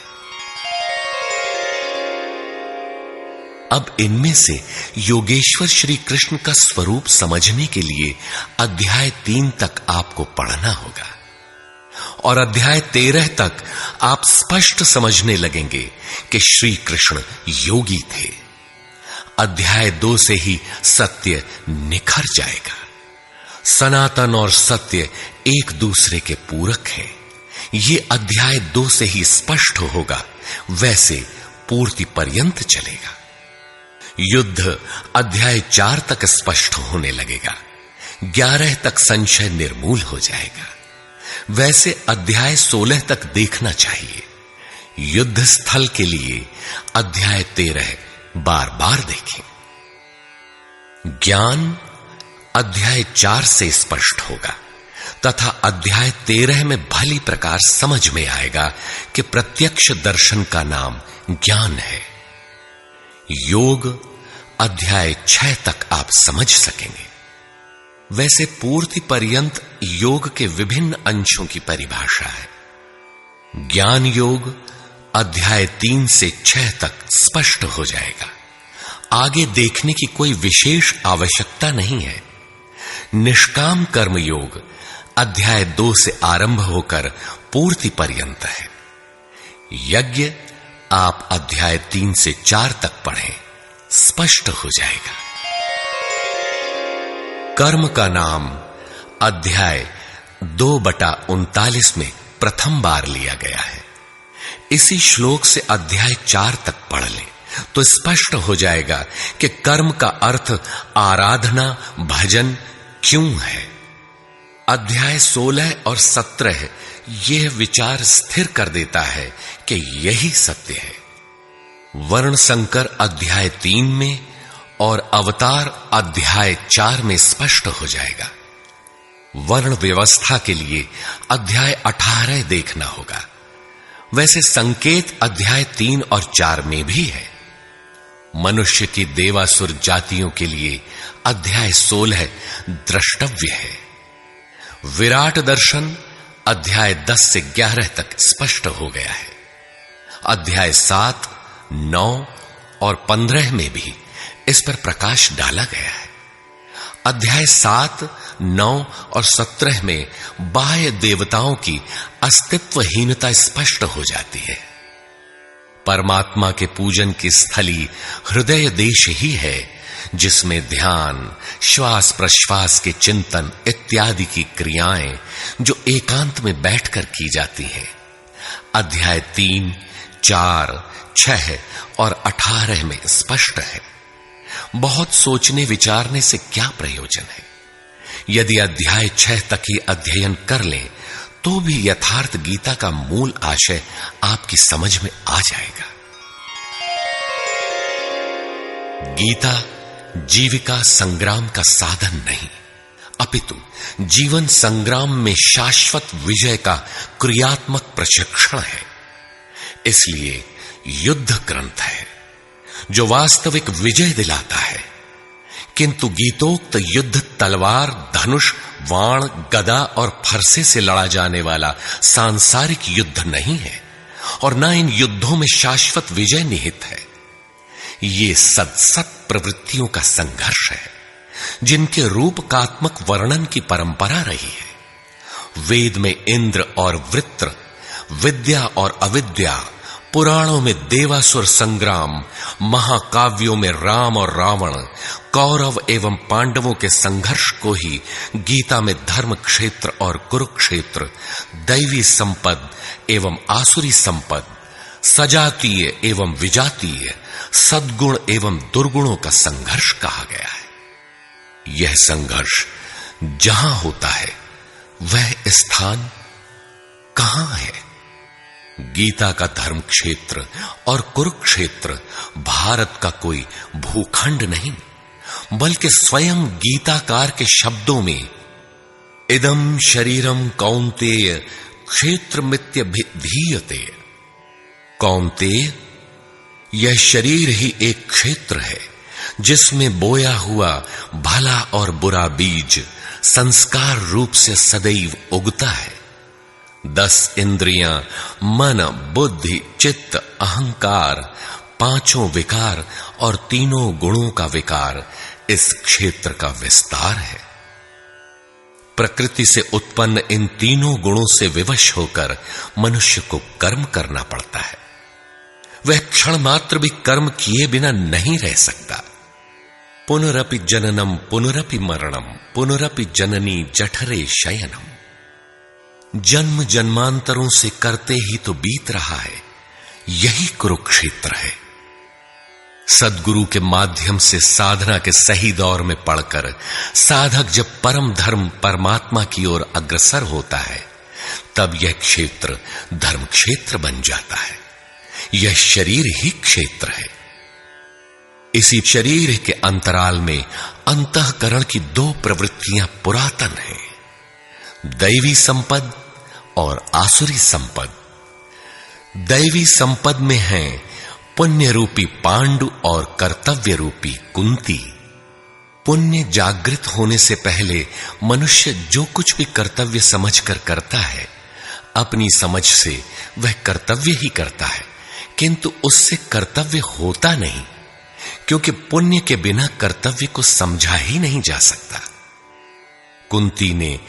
अब इनमें से योगेश्वर श्री कृष्ण का स्वरूप समझने के लिए अध्याय 3 तक आपको पढ़ना होगा, और अध्याय 13 तक आप स्पष्ट समझने लगेंगे कि श्री कृष्ण योगी थे। अध्याय 2 से ही सत्य निखर जाएगा। सनातन और सत्य एक दूसरे के पूरक हैं। ये अध्याय 2 से ही स्पष्ट होगा, वैसे पूर्ति पर्यंत चलेगा। युद्ध अध्याय 4 तक स्पष्ट होने लगेगा। 11 तक संशय निर्मूल हो जाएगा। वैसे अध्याय 16 तक देखना चाहिए। युद्ध स्थल के लिए अध्याय 13 बार बार देखें। ज्ञान अध्याय 4 से स्पष्ट होगा, तथा अध्याय 13 में भली प्रकार समझ में आएगा कि प्रत्यक्ष दर्शन का नाम ज्ञान है। योग अध्याय 6 तक आप समझ सकेंगे। वैसे पूर्ति पर्यंत योग के विभिन्न अंशों की परिभाषा है। ज्ञान योग अध्याय 3 से 6 तक स्पष्ट हो जाएगा। आगे देखने की कोई विशेष आवश्यकता नहीं है। निष्काम कर्म योग अध्याय 2 से आरंभ होकर पूर्ति पर्यंत है। यज्ञ आप अध्याय 3 से 4 तक पढ़ें, स्पष्ट हो जाएगा। कर्म का नाम अध्याय 2/39 में प्रथम बार लिया गया है। इसी श्लोक से अध्याय 4 तक पढ़ लें तो स्पष्ट हो जाएगा कि कर्म का अर्थ आराधना भजन क्यों है। अध्याय 16 और 17 यह विचार स्थिर कर देता है कि यही सत्य है। वर्ण संकर अध्याय 3 में और अवतार अध्याय 4 में स्पष्ट हो जाएगा। वर्ण व्यवस्था के लिए अध्याय 18 देखना होगा। वैसे संकेत अध्याय 3 और 4 में भी है। मनुष्य की देवासुर जातियों के लिए अध्याय 16 द्रष्टव्य है। विराट दर्शन अध्याय 10 से 11 तक स्पष्ट हो गया है। अध्याय 7, 9 और 15 में भी इस पर प्रकाश डाला गया है। अध्याय 7, 9 और 17 में बाह्य देवताओं की अस्तित्वहीनता स्पष्ट हो जाती है। परमात्मा के पूजन की स्थली हृदय देश ही है, जिसमें ध्यान, श्वास प्रश्वास के चिंतन इत्यादि की क्रियाएं जो एकांत में बैठकर की जाती हैं। अध्याय 3, 4, 6 और 18 में स्पष्ट है। बहुत सोचने विचारने से क्या प्रयोजन है? यदि अध्याय 6 तक ही अध्ययन कर लें तो भी यथार्थ गीता का मूल आशय आपकी समझ में आ जाएगा। गीता जीविका संग्राम का साधन नहीं, अपितु जीवन संग्राम में शाश्वत विजय का क्रियात्मक प्रशिक्षण है। इसलिए युद्ध ग्रंथ है जो वास्तविक विजय दिलाता है। किंतु गीतोक्त युद्ध तलवार, धनुष, वाण, गदा और फरसे से लड़ा जाने वाला सांसारिक युद्ध नहीं है और न इन युद्धों में शाश्वत विजय निहित है। ये सत प्रवृत्तियों का संघर्ष है जिनके रूपकात्मक वर्णन की परंपरा रही है। वेद में इंद्र और वृत्र, विद्या और अविद्या, पुराणों में देवासुर संग्राम, महाकाव्यों में राम और रावण, कौरव एवं पांडवों के संघर्ष को ही गीता में धर्म क्षेत्र और कुरुक्षेत्र, दैवी संपद एवं आसुरी संपद, सजातीय एवं विजातीय, सद्गुण एवं दुर्गुणों का संघर्ष कहा गया है। यह संघर्ष जहां होता है वह स्थान कहां है? गीता का धर्म क्षेत्र और कुरुक्षेत्र भारत का कोई भूखंड नहीं, बल्कि स्वयं गीताकार के शब्दों में इदं शरीरम कौन्तेय क्षेत्रमित्यभिधीयते। कौन्तेय, यह शरीर ही एक क्षेत्र है जिसमें बोया हुआ भला और बुरा बीज संस्कार रूप से सदैव उगता है। 10 इंद्रियां, मन, बुद्धि, चित्त, अहंकार, 5 विकार और 3 गुणों का विकार इस क्षेत्र का विस्तार है। प्रकृति से उत्पन्न इन 3 गुणों से विवश होकर मनुष्य को कर्म करना पड़ता है। वह क्षण मात्र भी कर्म किए बिना नहीं रह सकता। पुनरपि जननम पुनरपि मरणम पुनरपि जननी जठरे शयनम। जन्म जन्मांतरों से करते ही तो बीत रहा है, यही कुरुक्षेत्र है। सद्गुरु के माध्यम से साधना के सही दौर में पड़कर साधक जब परम धर्म परमात्मा की ओर अग्रसर होता है तब यह क्षेत्र धर्म क्षेत्र बन जाता है। यह शरीर ही क्षेत्र है। इसी शरीर के अंतराल में अंतःकरण की 2 प्रवृत्तियां पुरातन हैं, दैवी संपद और आसुरी संपद। दैवी संपद में है पुण्य रूपी पांडु और कर्तव्य रूपी कुंती। पुण्य जागृत होने से पहले मनुष्य जो कुछ भी कर्तव्य समझकर करता है, अपनी समझ से वह कर्तव्य ही करता है, किंतु उससे कर्तव्य होता नहीं, क्योंकि पुण्य के बिना कर्तव्य को समझा ही नहीं जा सकता। कुंती ने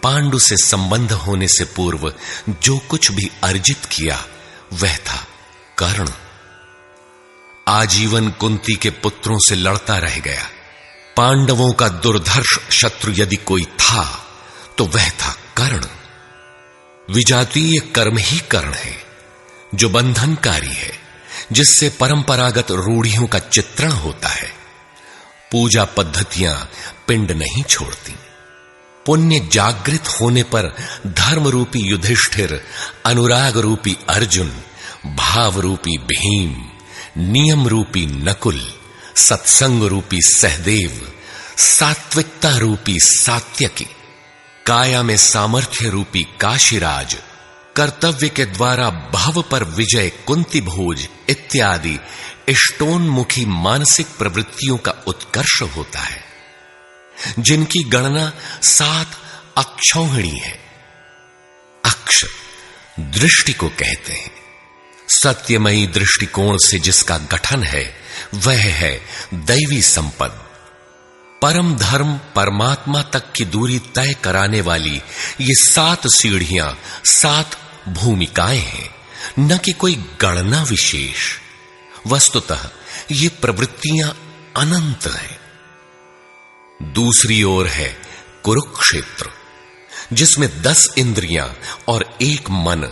पांडु से संबंध होने से पूर्व जो कुछ भी अर्जित किया वह था कर्ण। आजीवन कुंती के पुत्रों से लड़ता रह गया। पांडवों का दुर्धर्ष शत्रु यदि कोई था तो वह था कर्ण। विजातीय कर्म ही कर्ण है जो बंधनकारी है, जिससे परंपरागत रूढ़ियों का चित्रण होता है। पूजा पद्धतियां पिंड नहीं छोड़ती। पुण्य जागृत होने पर धर्म रूपी युधिष्ठिर, अनुराग रूपी अर्जुन, भाव रूपी भीम, नियम रूपी नकुल, सत्संग रूपी सहदेव, सात्विकता रूपी सात्यकी, काया में सामर्थ्य रूपी काशीराज, कर्तव्य के द्वारा भव पर विजय कुंती भोज इत्यादि इष्टोन्मुखी मानसिक प्रवृत्तियों का उत्कर्ष होता है, जिनकी गणना 7 अक्षौहिणी है। अक्ष दृष्टि को कहते हैं। सत्यमयी दृष्टिकोण से जिसका गठन है वह है दैवी संपद। परम धर्म परमात्मा तक की दूरी तय कराने वाली ये 7 सीढ़ियां, 7 भूमिकाएं हैं न कि कोई गणना विशेष। वस्तुतः ये प्रवृत्तियां अनंत हैं। दूसरी ओर है कुरुक्षेत्र, जिसमें 10 इंद्रियां और 1 मन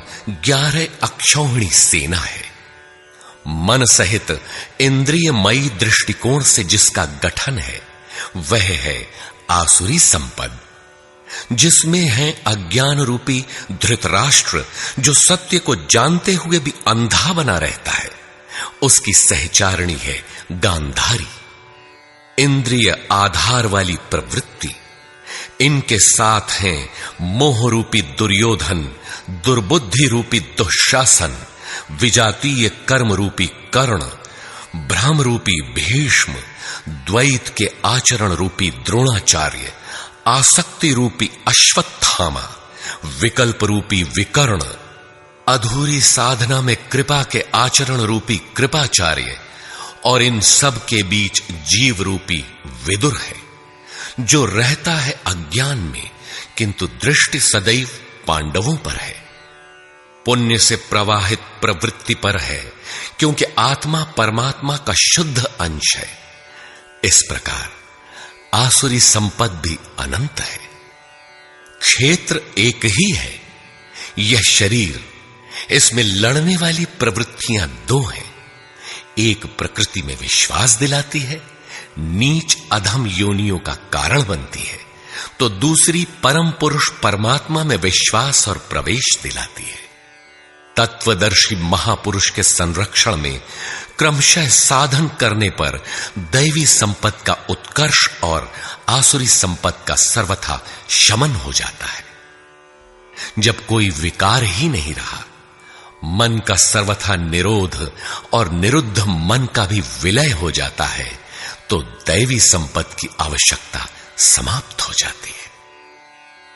11 अक्षौहिणी सेना है। मन सहित इंद्रियमयी दृष्टिकोण से जिसका गठन है वह है आसुरी संपद, जिसमें है अज्ञान रूपी धृतराष्ट्र, जो सत्य को जानते हुए भी अंधा बना रहता है। उसकी सहचारिणी है गांधारी, इंद्रिय आधार वाली प्रवृत्ति। इनके साथ हैं मोह रूपी दुर्योधन, दुर्बुद्धि रूपी दुःशासन, विजातीय कर्म रूपी कर्ण, भ्रम रूपी भीष्म, द्वैत के आचरण रूपी द्रोणाचार्य, आसक्ति रूपी अश्वत्थामा, विकल्प रूपी विकर्ण, अधूरी साधना में कृपा के आचरण रूपी कृपाचार्य, और इन सब के बीच जीव रूपी विदुर है, जो रहता है अज्ञान में, किंतु दृष्टि सदैव पांडवों पर है। पुण्य से प्रवाहित प्रवृत्ति पर है, क्योंकि आत्मा परमात्मा का शुद्ध अंश है। इस प्रकार आसुरी संपद भी अनंत है। क्षेत्र एक ही है, यह शरीर, इसमें लड़ने वाली प्रवृत्तियां 2 हैं। एक प्रकृति में विश्वास दिलाती है, नीच अधम योनियों का कारण बनती है, तो दूसरी परम पुरुष परमात्मा में विश्वास और प्रवेश दिलाती है। तत्वदर्शी महापुरुष के संरक्षण में क्रमशः साधन करने पर दैवी संपत्ति का उत्कर्ष और आसुरी संपत्ति का सर्वथा शमन हो जाता है। जब कोई विकार ही नहीं रहा, मन का सर्वथा निरोध और निरुद्ध मन का भी विलय हो जाता है, तो दैवी संपत्ति की आवश्यकता समाप्त हो जाती है।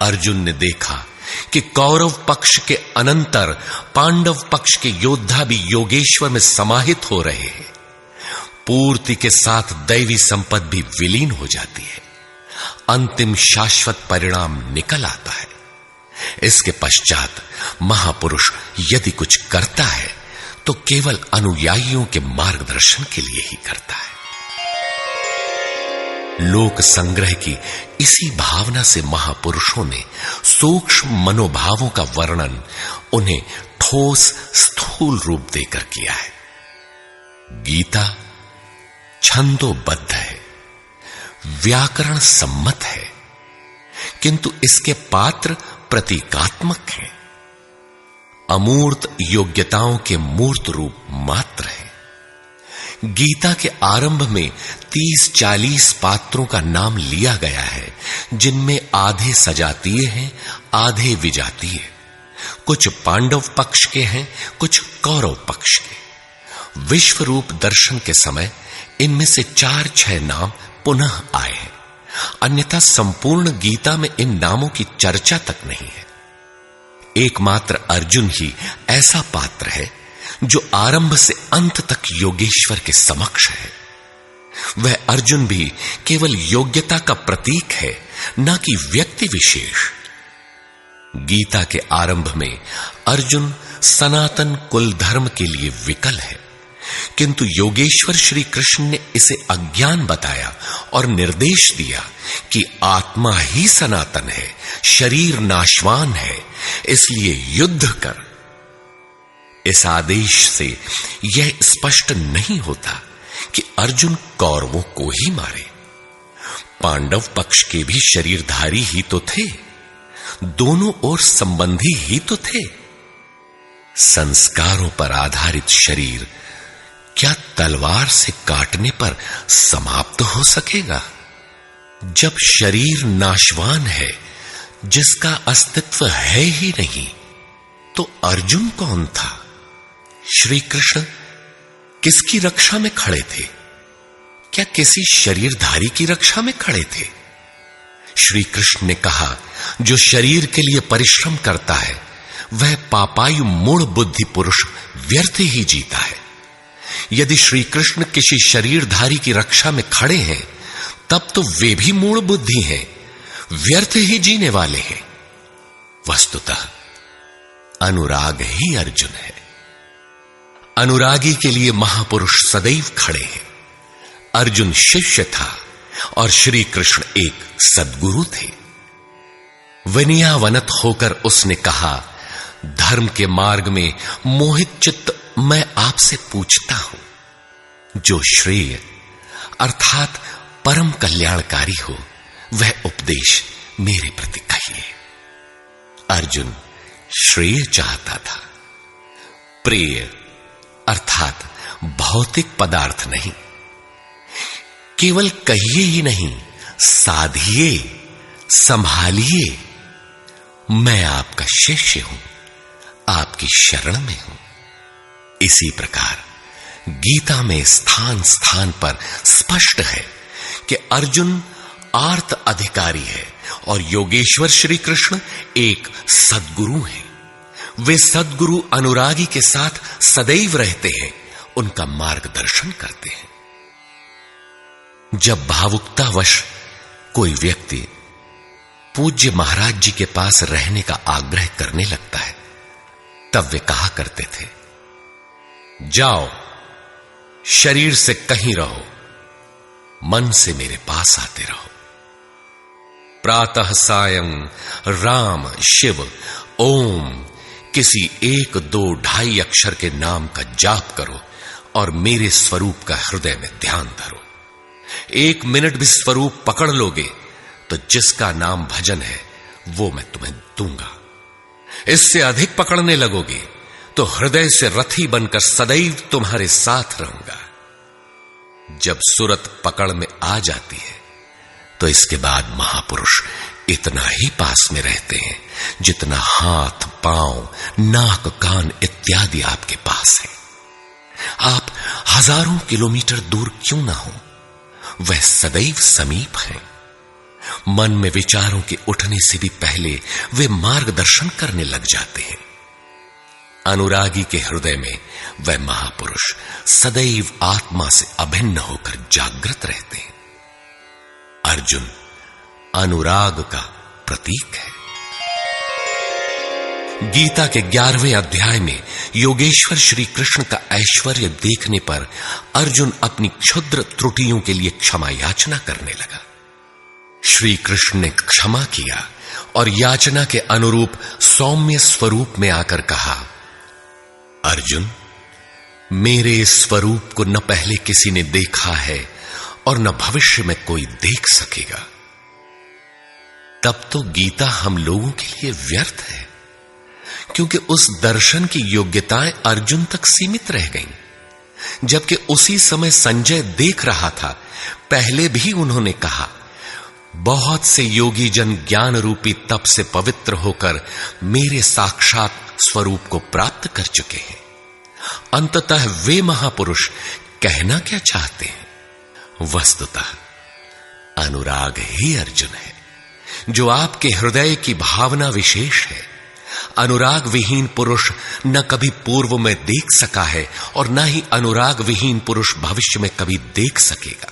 अर्जुन ने देखा कि कौरव पक्ष के अनंतर पांडव पक्ष के योद्धा भी योगेश्वर में समाहित हो रहे हैं। पूर्ति के साथ दैवी संपत्ति भी विलीन हो जाती है। अंतिम शाश्वत परिणाम निकल आता है। इसके पश्चात महापुरुष यदि कुछ करता है तो केवल अनुयायियों के मार्गदर्शन के लिए ही करता है। लोक संग्रह की इसी भावना से महापुरुषों ने सूक्ष्म मनोभावों का वर्णन उन्हें ठोस स्थूल रूप देकर किया है। गीता छंदोबद्ध है, व्याकरण सम्मत है, किंतु इसके पात्र प्रतीकात्मक हैं। अमूर्त योग्यताओं के मूर्त रूप मात्र है। गीता के आरंभ में 30-40 पात्रों का नाम लिया गया है, जिनमें आधे सजातीय हैं, आधे विजातीय। कुछ पांडव पक्ष के हैं, कुछ कौरव पक्ष के। विश्व रूप दर्शन के समय इनमें से 4-6 नाम पुनः आए हैं, अन्यथा संपूर्ण गीता में इन नामों की चर्चा तक नहीं है। एकमात्र अर्जुन ही ऐसा पात्र है जो आरंभ से अंत तक योगेश्वर के समक्ष है। वह अर्जुन भी केवल योग्यता का प्रतीक है, न कि व्यक्ति विशेष। गीता के आरंभ में अर्जुन सनातन कुल धर्म के लिए विकल है, किंतु योगेश्वर श्री कृष्ण ने इसे अज्ञान बताया और निर्देश दिया कि आत्मा ही सनातन है, शरीर नाशवान है, इसलिए युद्ध कर। इस आदेश से यह स्पष्ट नहीं होता कि अर्जुन कौरवों को ही मारे। पांडव पक्ष के भी शरीरधारी ही तो थे, दोनों ओर संबंधी ही तो थे। संस्कारों पर आधारित शरीर क्या तलवार से काटने पर समाप्त हो सकेगा? जब शरीर नाशवान है, जिसका अस्तित्व है ही नहीं, तो अर्जुन कौन था? श्री कृष्ण किसकी रक्षा में खड़े थे? क्या किसी शरीरधारी की रक्षा में खड़े थे? श्री कृष्ण ने कहा, जो शरीर के लिए परिश्रम करता है वह पापायु मूढ़ बुद्धि पुरुष व्यर्थ ही जीता है। यदि श्री कृष्ण किसी शरीरधारी की रक्षा में खड़े हैं, तब तो वे भी मूढ़ बुद्धि हैं, व्यर्थ ही जीने वाले हैं। वस्तुतः अनुराग ही अर्जुन है, अनुरागी के लिए महापुरुष सदैव खड़े हैं। अर्जुन शिष्य था और श्री कृष्ण एक सद्गुरु थे। विनयावनत होकर उसने कहा, धर्म के मार्ग में मोहित चित्त मैं आपसे पूछता हूं, जो श्रेय अर्थात परम कल्याणकारी हो वह उपदेश मेरे प्रति कहिए। अर्जुन श्रेय चाहता था, प्रेय अर्थात भौतिक पदार्थ नहीं। केवल कहिए ही नहीं, साधिए, संभालिए। मैं आपका शिष्य हूं, आपकी शरण में हूं। इसी प्रकार गीता में स्थान स्थान पर स्पष्ट है कि अर्जुन आर्त अधिकारी है और योगेश्वर श्री कृष्ण एक सद्गुरु हैं। वे सद्गुरु अनुरागी के साथ सदैव रहते हैं, उनका मार्गदर्शन करते हैं। जब भावुकतावश कोई व्यक्ति पूज्य महाराज जी के पास रहने का आग्रह करने लगता है, तब वे कहा करते थे, जाओ, शरीर से कहीं रहो, मन से मेरे पास आते रहो। प्रातः सायं राम शिव ओम किसी 1, 2, 2.5 अक्षर के नाम का जाप करो और मेरे स्वरूप का हृदय में ध्यान धरो। 1 मिनट भी स्वरूप पकड़ लोगे तो जिसका नाम भजन है वो मैं तुम्हें दूंगा। इससे अधिक पकड़ने लगोगे तो हृदय से रथी बनकर सदैव तुम्हारे साथ रहूंगा। जब सुरत पकड़ में आ जाती है तो इसके बाद महापुरुष इतना ही पास में रहते हैं जितना हाथ, पांव, नाक, कान इत्यादि आपके पास है। आप हजारों किलोमीटर दूर क्यों ना हो, वह सदैव समीप है। मन में विचारों के उठने से भी पहले वे मार्गदर्शन करने लग जाते हैं। अनुरागी के हृदय में वह महापुरुष सदैव आत्मा से अभिन्न होकर जागृत रहते हैं। अर्जुन अनुराग का प्रतीक है। गीता के 11वें अध्याय में योगेश्वर श्री कृष्ण का ऐश्वर्य देखने पर अर्जुन अपनी क्षुद्र त्रुटियों के लिए क्षमा याचना करने लगा। श्री कृष्ण ने क्षमा किया और याचना के अनुरूप सौम्य स्वरूप में आकर कहा, अर्जुन, मेरे स्वरूप को न पहले किसी ने देखा है और न भविष्य में कोई देख सकेगा। तब तो गीता हम लोगों के लिए व्यर्थ है, क्योंकि उस दर्शन की योग्यताएं अर्जुन तक सीमित रह गईं। जबकि उसी समय संजय देख रहा था, पहले भी उन्होंने कहा, बहुत से योगी जन ज्ञान रूपी तप से पवित्र होकर मेरे साक्षात स्वरूप को प्राप्त कर चुके हैं। अंततः वे महापुरुष कहना क्या चाहते हैं? वस्तुतः अनुराग ही अर्जुन है, जो आपके हृदय की भावना विशेष है। अनुराग विहीन पुरुष न कभी पूर्व में देख सका है और न ही अनुराग विहीन पुरुष भविष्य में कभी देख सकेगा।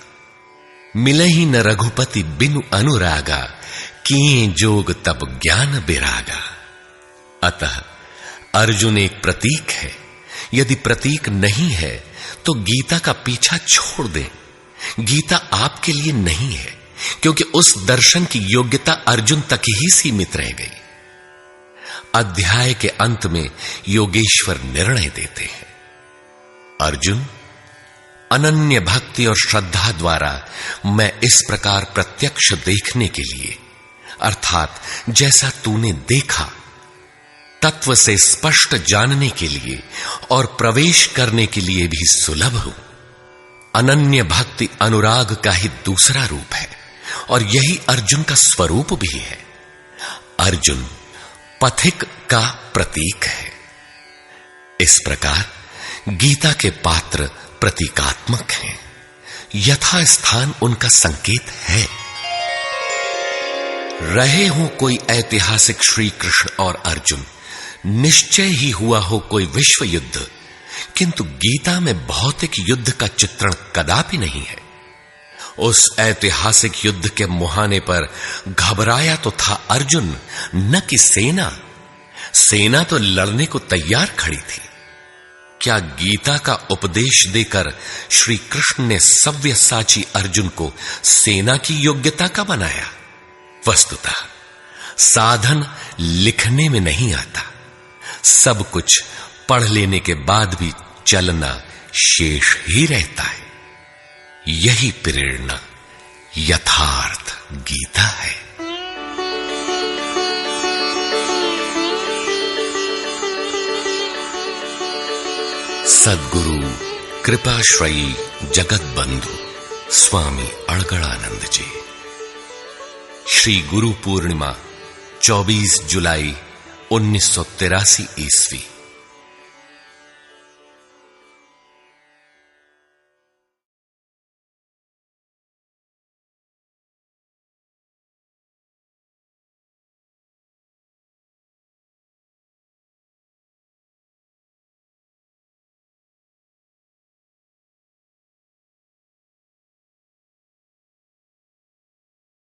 मिले ही न रघुपति बिनु अनुरागा, किए जोग तब ज्ञान बिरागा। अतः अर्जुन एक प्रतीक है। यदि प्रतीक नहीं है तो गीता का पीछा छोड़ दें। गीता आपके लिए नहीं है, क्योंकि उस दर्शन की योग्यता अर्जुन तक ही सीमित रह गई। अध्याय के अंत में योगेश्वर निर्णय देते हैं, अर्जुन, अनन्य भक्ति और श्रद्धा द्वारा मैं इस प्रकार प्रत्यक्ष देखने के लिए, अर्थात जैसा तूने देखा, तत्व से स्पष्ट जानने के लिए और प्रवेश करने के लिए भी सुलभ हूं। अनन्य भक्ति अनुराग का ही दूसरा रूप है और यही अर्जुन का स्वरूप भी है। अर्जुन पथिक का प्रतीक है। इस प्रकार गीता के पात्र प्रतीकात्मक हैं, यथा स्थान उनका संकेत है। रहे हो कोई ऐतिहासिक श्री कृष्ण और अर्जुन, निश्चय ही हुआ हो कोई विश्व युद्ध, किंतु गीता में भौतिक युद्ध का चित्रण कदापि नहीं है। उस ऐतिहासिक युद्ध के मुहाने पर घबराया तो था अर्जुन, न कि सेना। सेना तो लड़ने को तैयार खड़ी थी। क्या गीता का उपदेश देकर श्री कृष्ण ने सव्यसाची अर्जुन को सेना की योग्यता का बनाया? वस्तुतः साधन लिखने में नहीं आता, सब कुछ पढ़ लेने के बाद भी चलना शेष ही रहता है। यही प्रेरणा यथार्थ गीता है। सद्गुरु कृपाश्रयी जगत बंधु स्वामी अड़गड़ानंद जी। श्री गुरु पूर्णिमा 24 जुलाई 1983 ईस्वी।